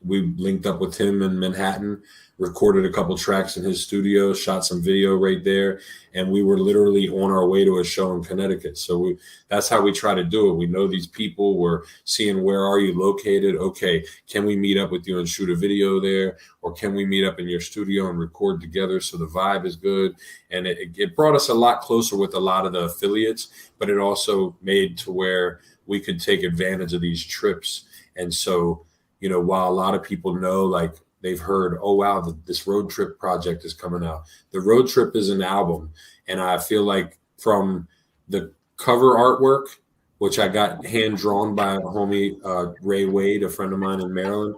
we linked up with him in Manhattan, recorded a couple tracks in his studio, shot some video right there, and we were literally on our way to a show in Connecticut. So that's how we try to do it. We know these people. We're seeing, where are you located? Okay, can we meet up with you and shoot a video there? Or can we meet up in your studio and record together so the vibe is good? And it brought us a lot closer with a lot of the affiliates, but it also made to where we could take advantage of these trips. And so, you know, while a lot of people know, like, they've heard, oh, wow, this Road Trip project is coming out. The Road Trip is an album. And I feel like from the cover artwork, which I got hand drawn by a homie, Ray Wade, a friend of mine in Maryland,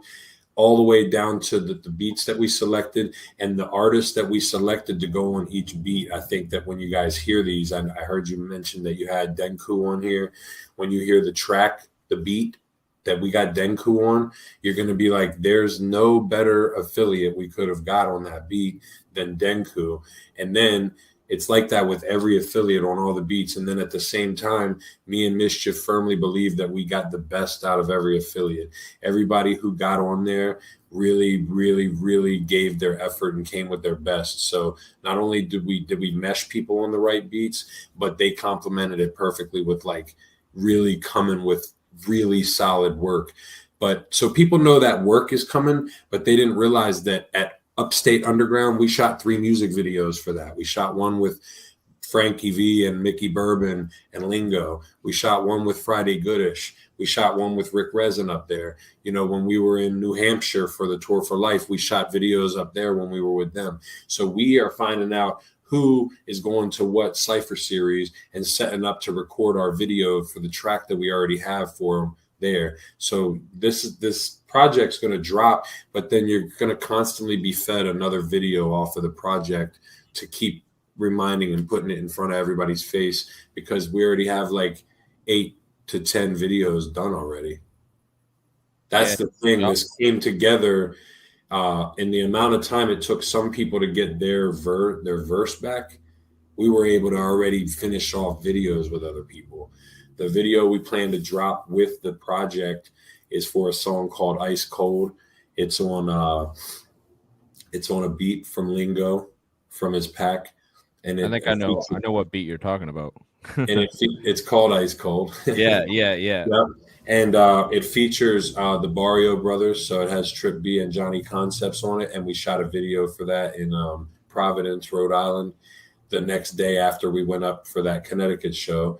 all the way down to the beats that we selected and the artists that we selected to go on each beat. I think that when you guys hear these, I heard you mention that you had Denku on here. When you hear the track, the beat that we got Denku on, you're going to be like, there's no better affiliate we could have got on that beat than Denku. And then it's like that with every affiliate on all the beats. And then at the same time, me and Mischief firmly believe that we got the best out of every affiliate. Everybody who got on there really, really, really gave their effort and came with their best. So not only did we mesh people on the right beats, but they complemented it perfectly with like really coming with really solid work. But so people know that work is coming, but they didn't realize that at Upstate Underground, we shot 3 music videos for that. We shot one with Frankie V and Mickey Bourbon and Lingo. We shot one with Friday Goodish. We shot one with Rick Resin up there. You know, when we were in New Hampshire for the Tour for Life, we shot videos up there when we were with them. So we are finding out who is going to what Cypher series and setting up to record our video for the track that we already have for them there. So this project's going to drop, but then you're going to constantly be fed another video off of the project to keep reminding and putting it in front of everybody's face, because we already have like 8 to 10 videos done already. That's the thing. This came together in the amount of time it took some people to get their verse back. We were able to already finish off videos with other people. The video we plan to drop with the project is for a song called Ice Cold. It's on a beat from Lingo from his pack. And I think I know what beat you're talking about. And it's called Ice Cold. Yeah. Yep. And it features the Barrio Brothers, so it has Trip B and Johnny Concepts on it, and we shot a video for that in Providence, Rhode Island. The next day after we went up for that Connecticut show,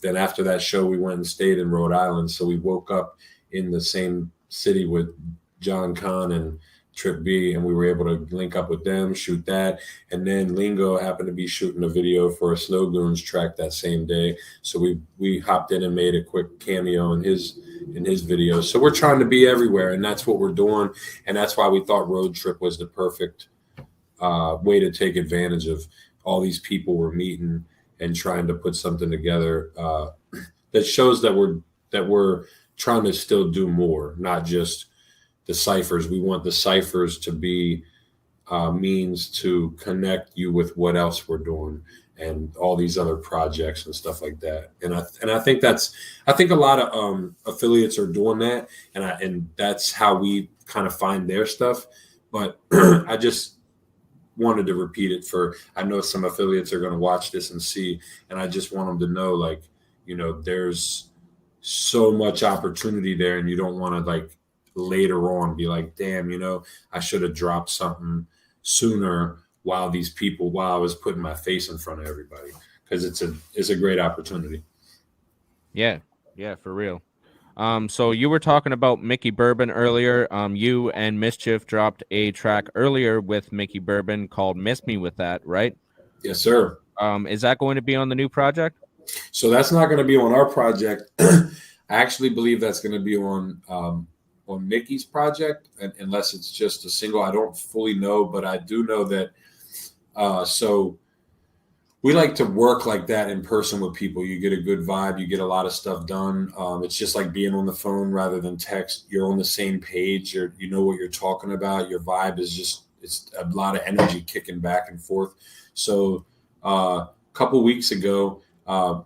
then after that show we went and stayed in Rhode Island. So we woke up in the same city with John Con and Trip B, and we were able to link up with them, shoot that. And then Lingo happened to be shooting a video for a Snow Goons track that same day. So we hopped in and made a quick cameo in his video. So we're trying to be everywhere, and that's what we're doing. And that's why we thought Road Trip was the perfect way to take advantage of all these people we're meeting and trying to put something together that shows that we're trying to still do more, not just the ciphers. We want the ciphers to be means to connect you with what else we're doing and all these other projects and stuff like that. And I think a lot of affiliates are doing that, and that's how we kind of find their stuff. But I just wanted to repeat it I know some affiliates are going to watch this and see, and I just want them to know, like, there's so much opportunity there, and you don't want to like later on be like, damn, I should have dropped something sooner while I was putting my face in front of everybody, because it's a great opportunity. Yeah, for real. So you were talking about Mickey Bourbon earlier. You and Mischief dropped a track earlier with Mickey Bourbon called Miss Me With That, right? Yes, sir. Is that going to be on the new project? So that's not going to be on our project. I actually believe that's going to be on Mickey's project, unless it's just a single. I don't fully know, but I do know that. So we like to work like that in person with people. You get a good vibe. You get a lot of stuff done. It's just like being on the phone rather than text. You're on the same page. You know what you're talking about. Your vibe is it's a lot of energy kicking back and forth. So a couple weeks ago,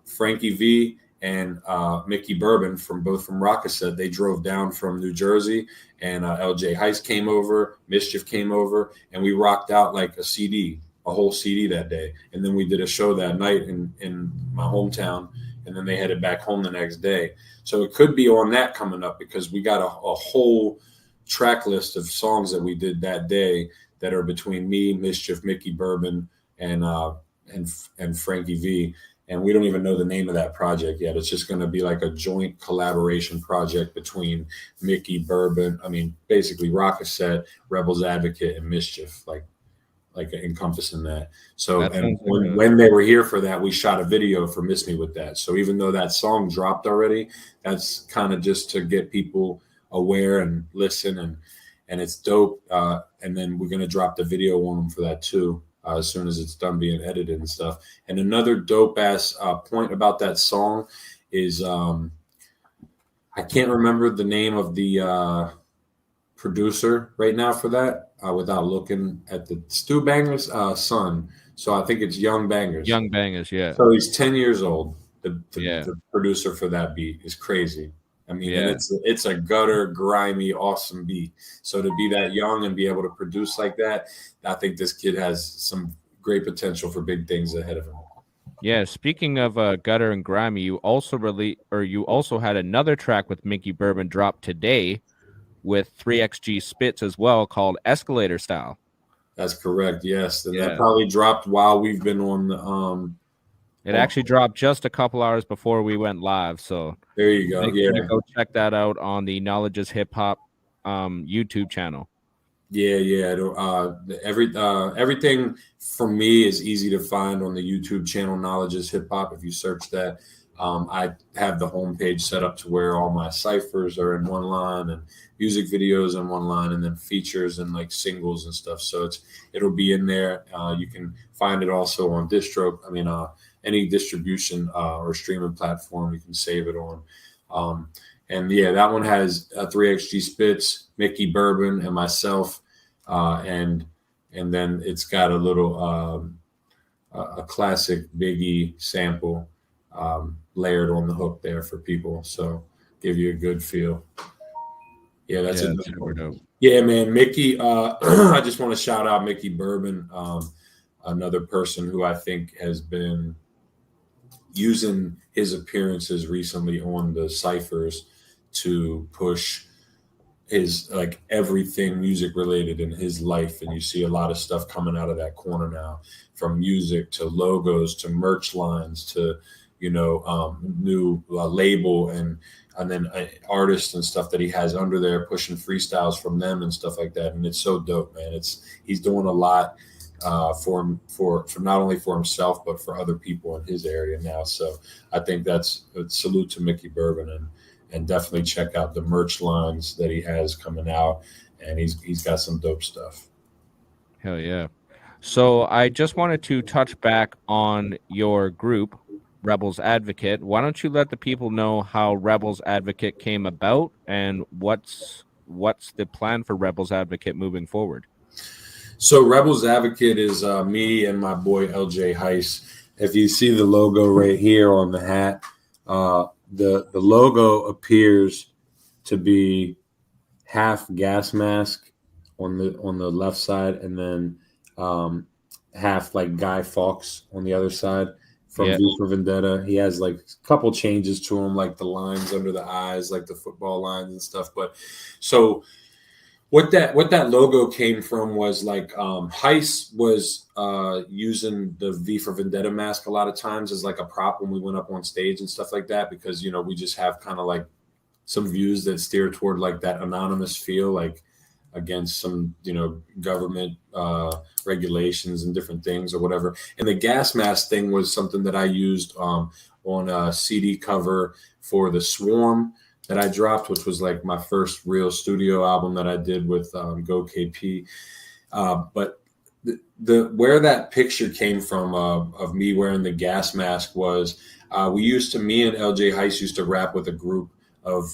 Frankie V and Mickey Bourbon both from Rockasset, they drove down from New Jersey, and LJ Heist came over, Mischief came over, and we rocked out like a whole CD that day. And then we did a show that night in my hometown, and then they headed back home the next day. So it could be on that coming up, because we got a whole track list of songs that we did that day that are between me, Mischief, Mickey Bourbon, and Frankie V. And we don't even know the name of that project yet. It's just going to be like a joint collaboration project between Mickey Bourbon, basically Rockasset, Rebelz Advakit, and Mischief, like encompassing that. So, and when they were here for that, we shot a video for Miss Me With That. So even though that song dropped already, that's kind of just to get people aware and listen, and it's dope. And then we're going to drop the video on them for that too, as soon as it's done being edited and stuff. And another dope ass point about that song is I can't remember the name of the producer right now for that without looking at the Stu Banger's son. So I think it's Young Bangers. Young Bangers, yeah. So he's 10 years old. The producer for that beat is crazy. And it's a gutter, grimy, awesome beat. So to be that young and be able to produce like that, I think this kid has some great potential for big things ahead of him. Yeah, speaking of gutter and grimy, you also had another track with Mickey Bourbon drop today with 3XG Spitz as well, called Escalator Style. That's correct, yes. And that probably dropped while we've been on the It actually dropped just a couple hours before we went live, so there you go. Make sure to go check that out on the Knowledge is Hip Hop YouTube channel. Yeah. Everything from me is easy to find on the YouTube channel Knowledge is Hip Hop. If you search that, I have the homepage set up to where all my ciphers are in one line, and music videos in one line, and then features and like singles and stuff. So it'll be in there. You can find it also on distro. Any distribution or streaming platform you can save it on. That one has 3XG Spitz, Mickey Bourbon, and myself, and then it's got a little a classic Biggie sample layered on the hook there for people, so give you a good feel. Yeah, that's super dope. Yeah, man, Mickey. I just want to shout out Mickey Bourbon. another person who I think has been using his appearances recently on the cyphers to push his like everything music related in his life. And you see a lot of stuff coming out of that corner now, from music to logos to merch lines to, new label and then artists and stuff that he has under there, pushing freestyles from them and stuff like that. And it's so dope, man. He's doing a lot for not only for himself but for other people in his area now. So I think that's a salute to Mickey Bourbon, and definitely check out the merch lines that he has coming out, and he's got some dope stuff. Hell yeah. So I just wanted to touch back on your group, Rebelz Advakit. Why don't you let the people know how Rebelz Advakit came about, and what's the plan for Rebelz Advakit moving forward? So Rebelz Advakit is me and my boy LJ Heiss. If you see the logo right here on the hat, the logo appears to be half gas mask on the left side, and then half like Guy Fawkes on the other side from V for Vendetta. He has like a couple changes to him, like the lines under the eyes, like the football lines and stuff. But so what that logo came from was like Heiss was using the V for Vendetta mask a lot of times as like a prop when we went up on stage and stuff like that, because we just have kind of like some views that steer toward like that anonymous feel, like against some government regulations and different things or whatever. And the gas mask thing was something that I used on a CD cover for the Swarm that I dropped, which was like my first real studio album that I did with Go KP. But the where that picture came from of me wearing the gas mask was me and LJ Heiss used to rap with a group of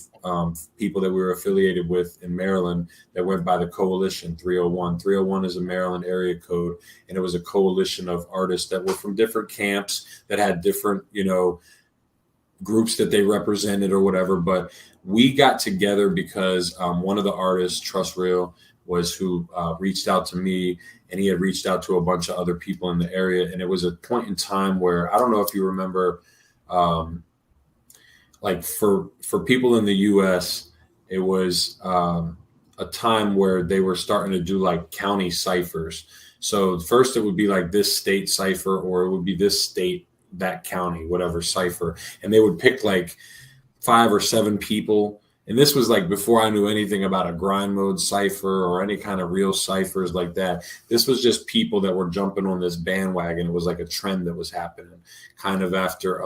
people that we were affiliated with in Maryland that went by the Coalition 301. 301 is a Maryland area code, and it was a coalition of artists that were from different camps that had different, groups that they represented or whatever. But we got together because one of the artists, Trust Real, was who reached out to me, and he had reached out to a bunch of other people in the area. And it was a point in time where, I don't know if you remember, like for people in the US, it was a time where they were starting to do like county ciphers. So first it would be like this state cipher, or it would be this state, that county, whatever cipher. And they would pick like 5 or 7 people. And this was like before I knew anything about a grind mode cypher or any kind of real ciphers like that. This was just people that were jumping on this bandwagon. It was like a trend that was happening kind of after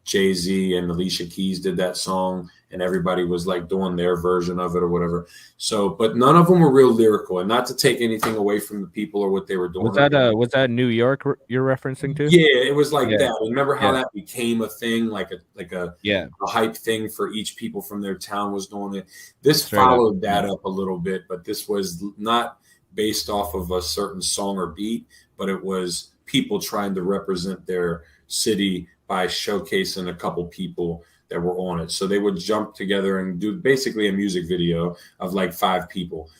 Jay-Z and Alicia Keys did that song, and everybody was like doing their version of it or whatever. So, but none of them were real lyrical, and not to take anything away from the people or what they were doing. Was that New York you're referencing to? Yeah, it was like that. Remember how that became a thing, like a hype thing for each people from their town was doing it. This followed that up a little bit, but this was not based off of a certain song or beat, but it was people trying to represent their city by showcasing a couple people that were on it. So they would jump together and do basically a music video of like 5 people.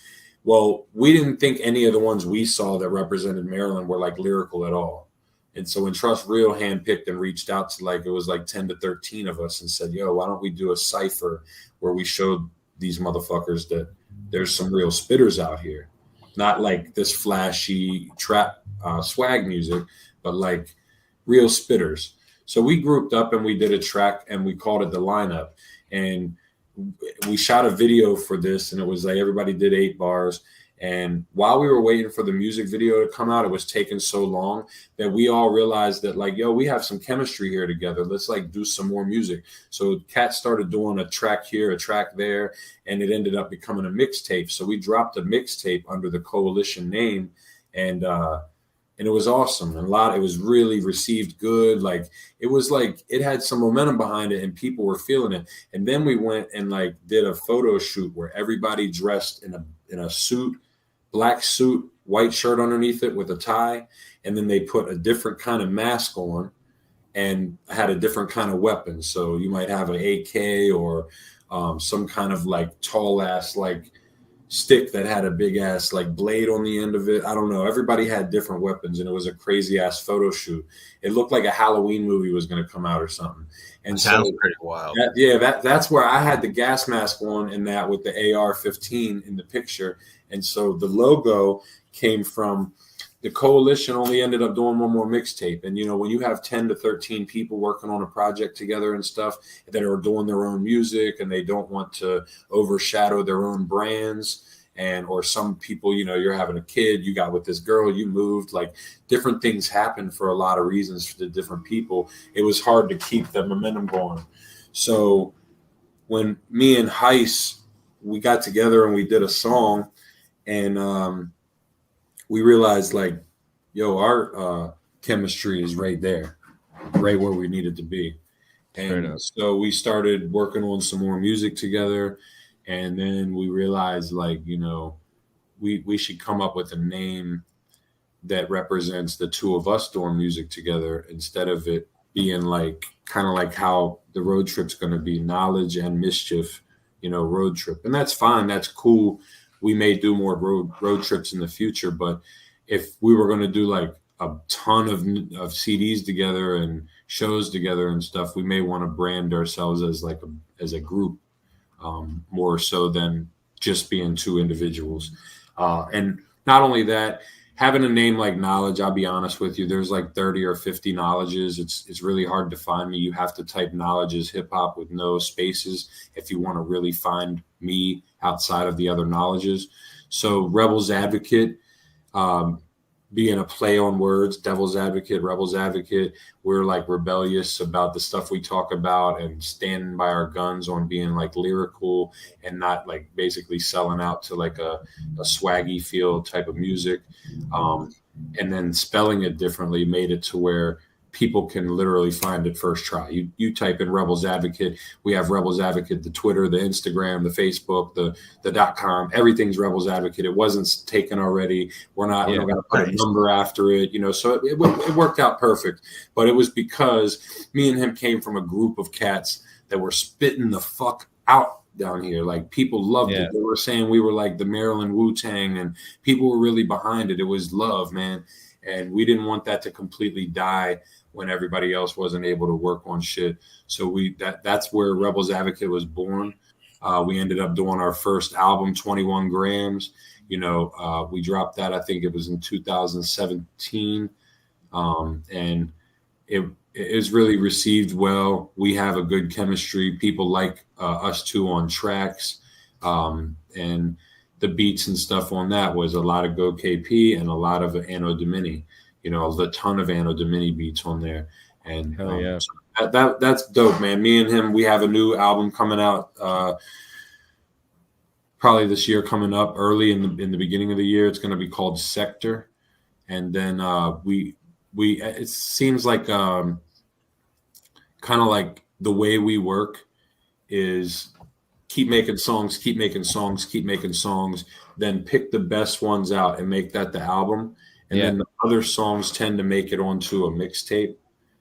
Well, we didn't think any of the ones we saw that represented Maryland were like lyrical at all. And so when Trust Real handpicked and reached out to it was like 10 to 13 of us and said, yo, why don't we do a cypher where we showed these motherfuckers that there's some real spitters out here. Not like this flashy trap swag music, but like real spitters. So we grouped up and we did a track and we called it The Lineup. And we shot a video for this, and it was like everybody did 8 bars. And while we were waiting for the music video to come out, it was taking so long that we all realized that like, yo, we have some chemistry here together. Let's like do some more music. So Kat started doing a track here, a track there, and it ended up becoming a mixtape. So we dropped a mixtape under the Coalition name, and it was awesome. And it was really received good. Like it had some momentum behind it, and people were feeling it. And then we went and like did a photo shoot where everybody dressed in a suit, black suit, white shirt underneath it with a tie. And then they put a different kind of mask on and had a different kind of weapon. So you might have an AK or some kind of like tall ass, like stick that had a big ass like blade on the end of it. I don't know. Everybody had different weapons, and it was a crazy ass photo shoot. It looked like a Halloween movie was going to come out or something. And Sounds so pretty wild. That's where I had the gas mask on, and that with the AR-15 in the picture. And so the logo came from the coalition. Only ended up doing one more mixtape. And you know, when you have 10 to 13 people working on a project together and stuff that are doing their own music, and they don't want to overshadow their own brands, and or some people, you know, you're having a kid, you got with this girl, you moved, like different things happen for a lot of reasons for the different people. It was hard to keep the momentum going. So when me and Heist, we got together and we did a song, and we realized like, yo, our chemistry is right there, right where we needed to be. And so we started working on some more music together. And then we realized, like, you know, we should come up with a name that represents the two of us doing music together, instead of it being like kind of like how the road trip's going to be, Knowledge and Mischief, you know, road trip. And that's fine. That's cool. We may do more road trips in the future. But if we were going to do like a ton of CDs together and shows together and stuff, we may want to brand ourselves as like as a group. More so than just being two individuals. And not only that, having a name like Knowledge, I'll be honest with you, there's like 30 or 50 knowledges. It's really hard to find me. You have to type Knowledges hip hop with no spaces if you want to really find me outside of the other knowledges. So Rebelz Advakit, being a play on words, Devil's Advocate, Rebelz Advakit, we're like rebellious about the stuff we talk about and standing by our guns on being like lyrical and not like basically selling out to like a swaggy feel type of music. And then spelling it differently made it to where people can literally find it first try. You type in Rebelz Advakit. We have Rebelz Advakit, the Twitter, the Instagram, the Facebook, the .com. Everything's Rebelz Advakit. It wasn't taken already. We're not going to put a number after it, you know. So it worked out perfect. But it was because me and him came from a group of cats that were spitting the fuck out down here. Like people loved it. They were saying we were like the Maryland Wu-Tang, and people were really behind it. It was love, man. And we didn't want that to completely die when everybody else wasn't able to work on shit. So that's where Rebelz Advakit was born. We ended up doing our first album, 21 Grams. You know, we dropped that, I think it was in 2017. And it is really received well. We have a good chemistry. People like us two on tracks. And the beats and stuff on that was a lot of Go KP and a lot of Anno Domini. You know, a ton of Anno Domini beats on there. And so that's dope, man. Me and him, we have a new album coming out probably this year, coming up early in the beginning of the year. It's going to be called Sector. And then it seems like kind of like the way we work is keep making songs, then pick the best ones out and make that the album. And then the other songs tend to make it onto a mixtape.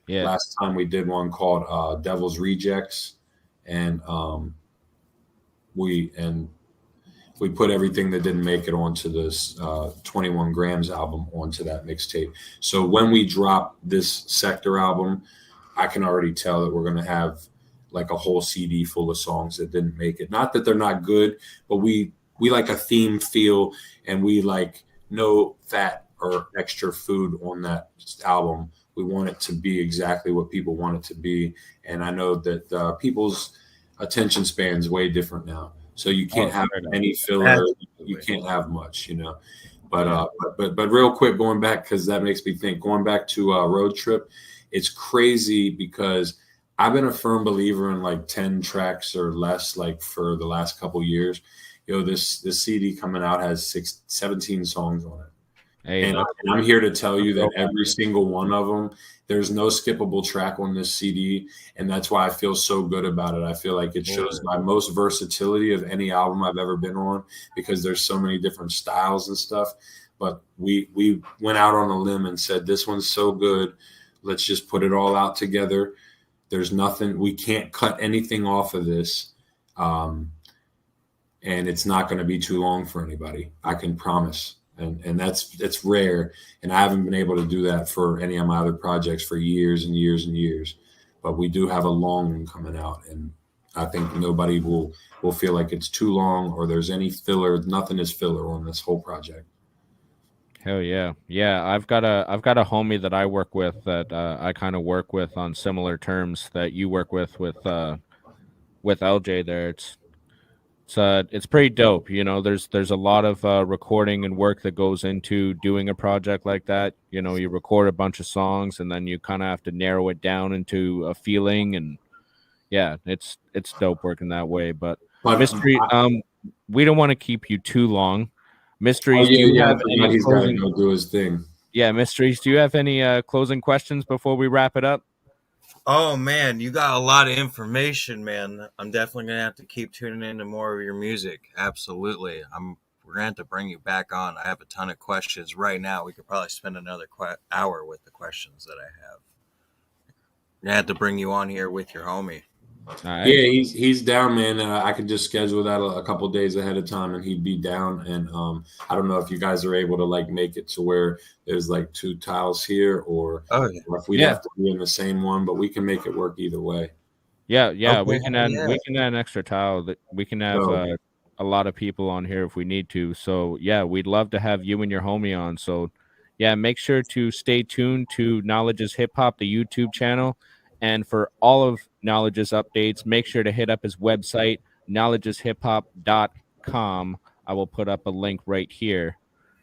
Last time we did one called Devil's Rejects, and we put everything that didn't make it onto this 21 Grams album onto that mixtape. So when we drop this Sector album, I can already tell that we're going to have like a whole CD full of songs that didn't make it. Not that they're not good, but we like a theme feel, and we like no fat or extra food on that album. We want it to be exactly what people want it to be. And I know that people's attention span is way different now. So you can't have any filler. You can't have much, you know. But real quick, going back, because that makes me think, going back to Road Trip, it's crazy because I've been a firm believer in like 10 tracks or less, like for the last couple years. You know, this CD coming out has 17 songs on it. And I'm here to tell you that every single one of them, there's no skippable track on this CD. And that's why I feel so good about it. I feel like it shows my most versatility of any album I've ever been on, because there's so many different styles and stuff. But we went out on a limb and said, this one's so good. Let's just put it all out together. There's nothing, we can't cut anything off of this. and it's not going to be too long for anybody. I can promise. And that's rare. And I haven't been able to do that for any of my other projects for years and years and years. But we do have a long one coming out, and I think nobody will feel like it's too long or there's any filler. Nothing is filler on this whole project. Hell yeah. Yeah, I've got a homie that I work with that I kind of work with on similar terms that you work with LJ there. It's pretty dope. You know, there's a lot of recording and work that goes into doing a project like that. You know, you record a bunch of songs and then you kind of have to narrow it down into a feeling, and yeah, it's dope working that way. But Mystery, we don't want to keep you too long. Mysteries, do you have any he's got to closing? go do his thing. Yeah, Mysteries, do you have any closing questions before we wrap it up? Oh man, you got a lot of information, man. I'm definitely gonna have to keep tuning into more of your music. Absolutely. We're gonna have to bring you back on. I have a ton of questions right now. We could probably spend another hour with the questions that I have. We're gonna have to bring you on here with your homie. Right. Yeah, he's down, man. I could just schedule that a couple days ahead of time, and he'd be down. And I don't know if you guys are able to like make it to where there's like 2 tiles here, or if we'd have to be in the same one, but we can make it work either way. Yeah, Okay, we can add an extra tile. That we can have a lot of people on here if we need to. So yeah, we'd love to have you and your homie on. So yeah, make sure to stay tuned to Knowledge's Hip Hop, the YouTube channel. And for all of Knowledge's updates, make sure to hit up his website, knowledgeshiphop.com. I will put up a link right here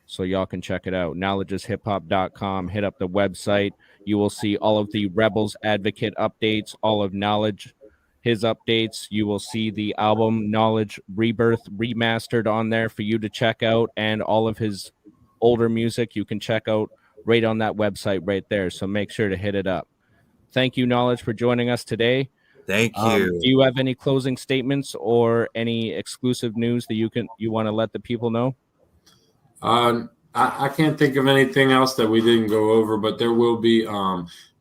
so y'all can check it out. knowledgeshiphop.com. Hit up the website. You will see all of the Rebelz Advakit updates, all of Knowledge, his updates. You will see the album Knowledge Rebirth Remastered on there for you to check out, and all of his older music you can check out right on that website right there. So make sure to hit it up. Thank you, Knowledge, for joining us today. Thank you. Do you have any closing statements or any exclusive news that you want to let the people know? I can't think of anything else that we didn't go over, but there will be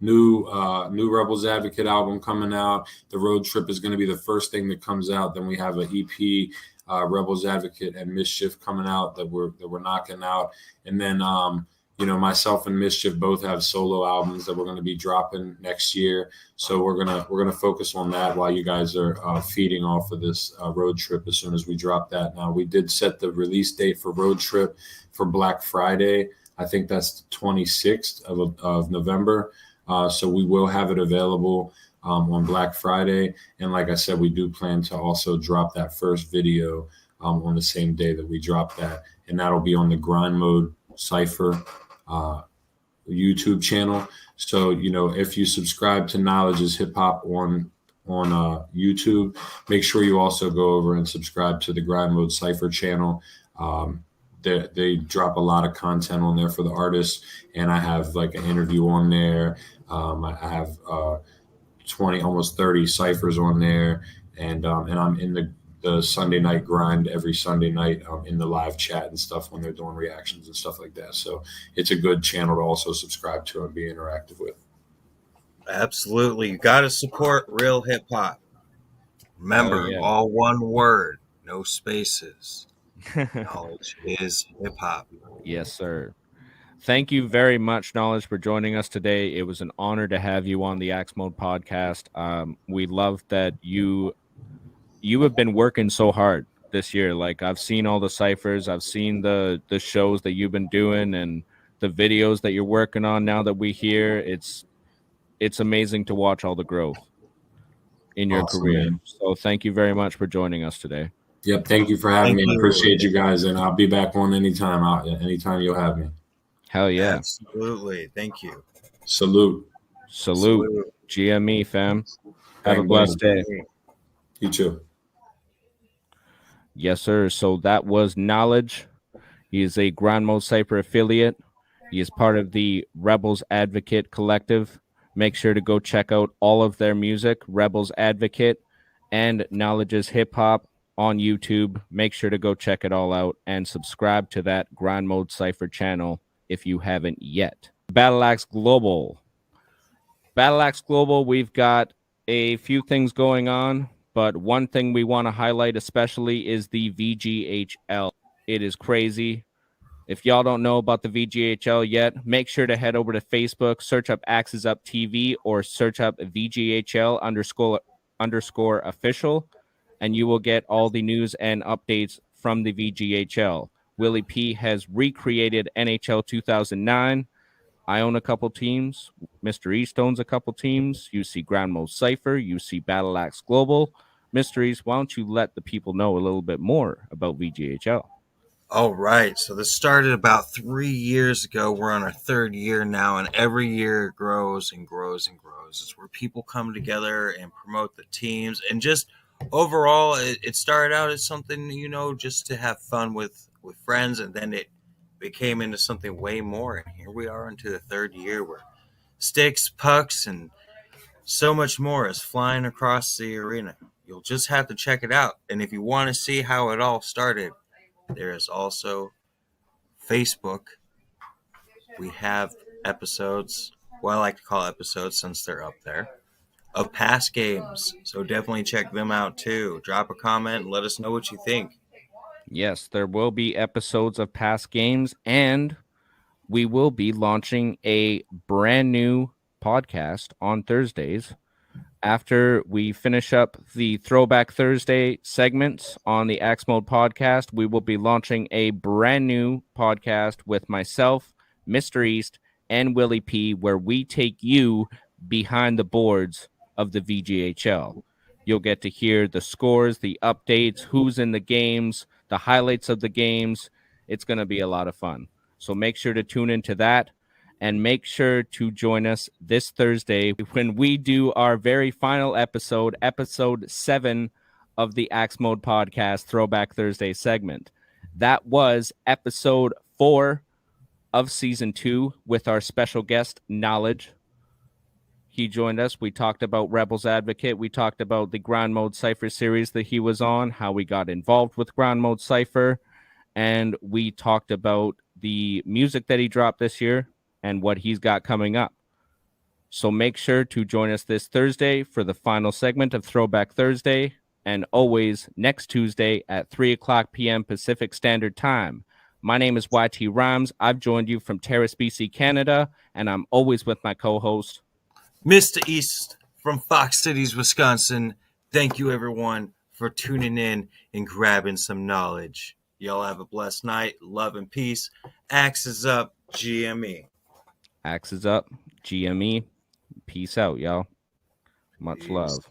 new Rebelz Advakit album coming out. The road trip is going to be the first thing that comes out. Then we have an EP, Rebelz Advakit and Mischief coming out that we're knocking out, and then myself and Mischief both have solo albums that we're going to be dropping next year. So we're gonna focus on that while you guys are feeding off of this road trip as soon as we drop that. Now, we did set the release date for road trip for Black Friday. I think that's the 26th of November. So we will have it available on Black Friday. And like I said, we do plan to also drop that first video on the same day that we drop that. And that'll be on the Grind Mode Cypher YouTube channel. So if you subscribe to Knowledge's Hip Hop on YouTube, make sure you also go over and subscribe to the Grind Mode Cypher channel. They drop a lot of content on there for the artists, and I have like an interview on there. I have 20, almost 30 ciphers on there, and I'm in the Sunday night grind every Sunday night in the live chat and stuff when they're doing reactions and stuff like that. So it's a good channel to also subscribe to and be interactive with. Absolutely. You got to support real hip hop. Remember, all one word, no spaces. Knowledge is hip hop. Yes, sir. Thank you very much, Knowledge, for joining us today. It was an honor to have you on the Axe Mode podcast. We love that you have been working so hard this year. Like, I've seen all the ciphers, I've seen the shows that you've been doing and the videos that you're working on now that we hear. It's amazing to watch all the growth in your career. Man. So thank you very much for joining us today. Yep. Thank you for having me. I appreciate you guys, and I'll be back on anytime you'll have me. Hell yeah. Absolutely. Thank you. Salute. GME, fam. Have a blessed day. You too. Yes, sir. So that was Knowledge. He is a Grind Mode Cypher affiliate. He is part of the Rebelz Advakit collective. Make sure to go check out all of their music, Rebelz Advakit and Knowledge's Hip Hop on YouTube. Make sure to go check it all out and subscribe to that Grind Mode Cypher channel if you haven't yet. Battle Axe Global. Battle Axe Global, we've got a few things going on. But one thing we want to highlight especially is the VGHL. It is crazy. If y'all don't know about the VGHL yet, make sure to head over to Facebook, search up Axes Up TV, or search up VGHL underscore official, and you will get all the news and updates from the VGHL. Willie P has recreated NHL 2009. I own a couple teams. Mr. East owns a couple teams. You see Grind Mode Cypher. You see Battle Axe Global. Mr. East, why don't you let the people know a little bit more about VGHL? All right. So this started about 3 years ago. We're on our third year now, and every year it grows and grows and grows. It's where people come together and promote the teams. And just overall, it started out as something, just to have fun with friends. And then it became into something way more. And here we are into the third year where sticks, pucks, and so much more is flying across the arena. You'll just have to check it out. And if you want to see how it all started, there is also Facebook. We have episodes, well, I like to call episodes since they're up there, of past games. So definitely check them out too. Drop a comment and let us know what you think. Yes, there will be episodes of past games, and we will be launching a brand new podcast on Thursdays. After we finish up the Throwback Thursday segments on the Axe Mode podcast, we will be launching a brand new podcast with myself, Mr. East, and Willie P, where we take you behind the boards of the VGHL. You'll get to hear the scores, the updates, who's in the games, the highlights of the games. It's going to be a lot of fun. So make sure to tune into that. And make sure to join us this Thursday when we do our very final episode, episode 7 of the Axe Mode podcast Throwback Thursday segment. That was episode 4 of season 2 with our special guest, Knowledge. He joined us. We talked about Rebelz Advakit. We talked about the Grind Mode Cypher series that he was on, how we got involved with Grind Mode Cypher, and we talked about the music that he dropped this year and what he's got coming up. So make sure to join us this Thursday for the final segment of Throwback Thursday, and always next Tuesday at 3 o'clock p.m. Pacific Standard Time. My name is YT Rhymes. I've joined you from Terrace, BC, Canada, and I'm always with my co-host, Mr. East from Fox Cities, Wisconsin. Thank you, everyone, for tuning in and grabbing some knowledge. Y'all have a blessed night. Love and peace. Axes up, GME. Axes up, GME. Peace out, y'all. Much Peace. love.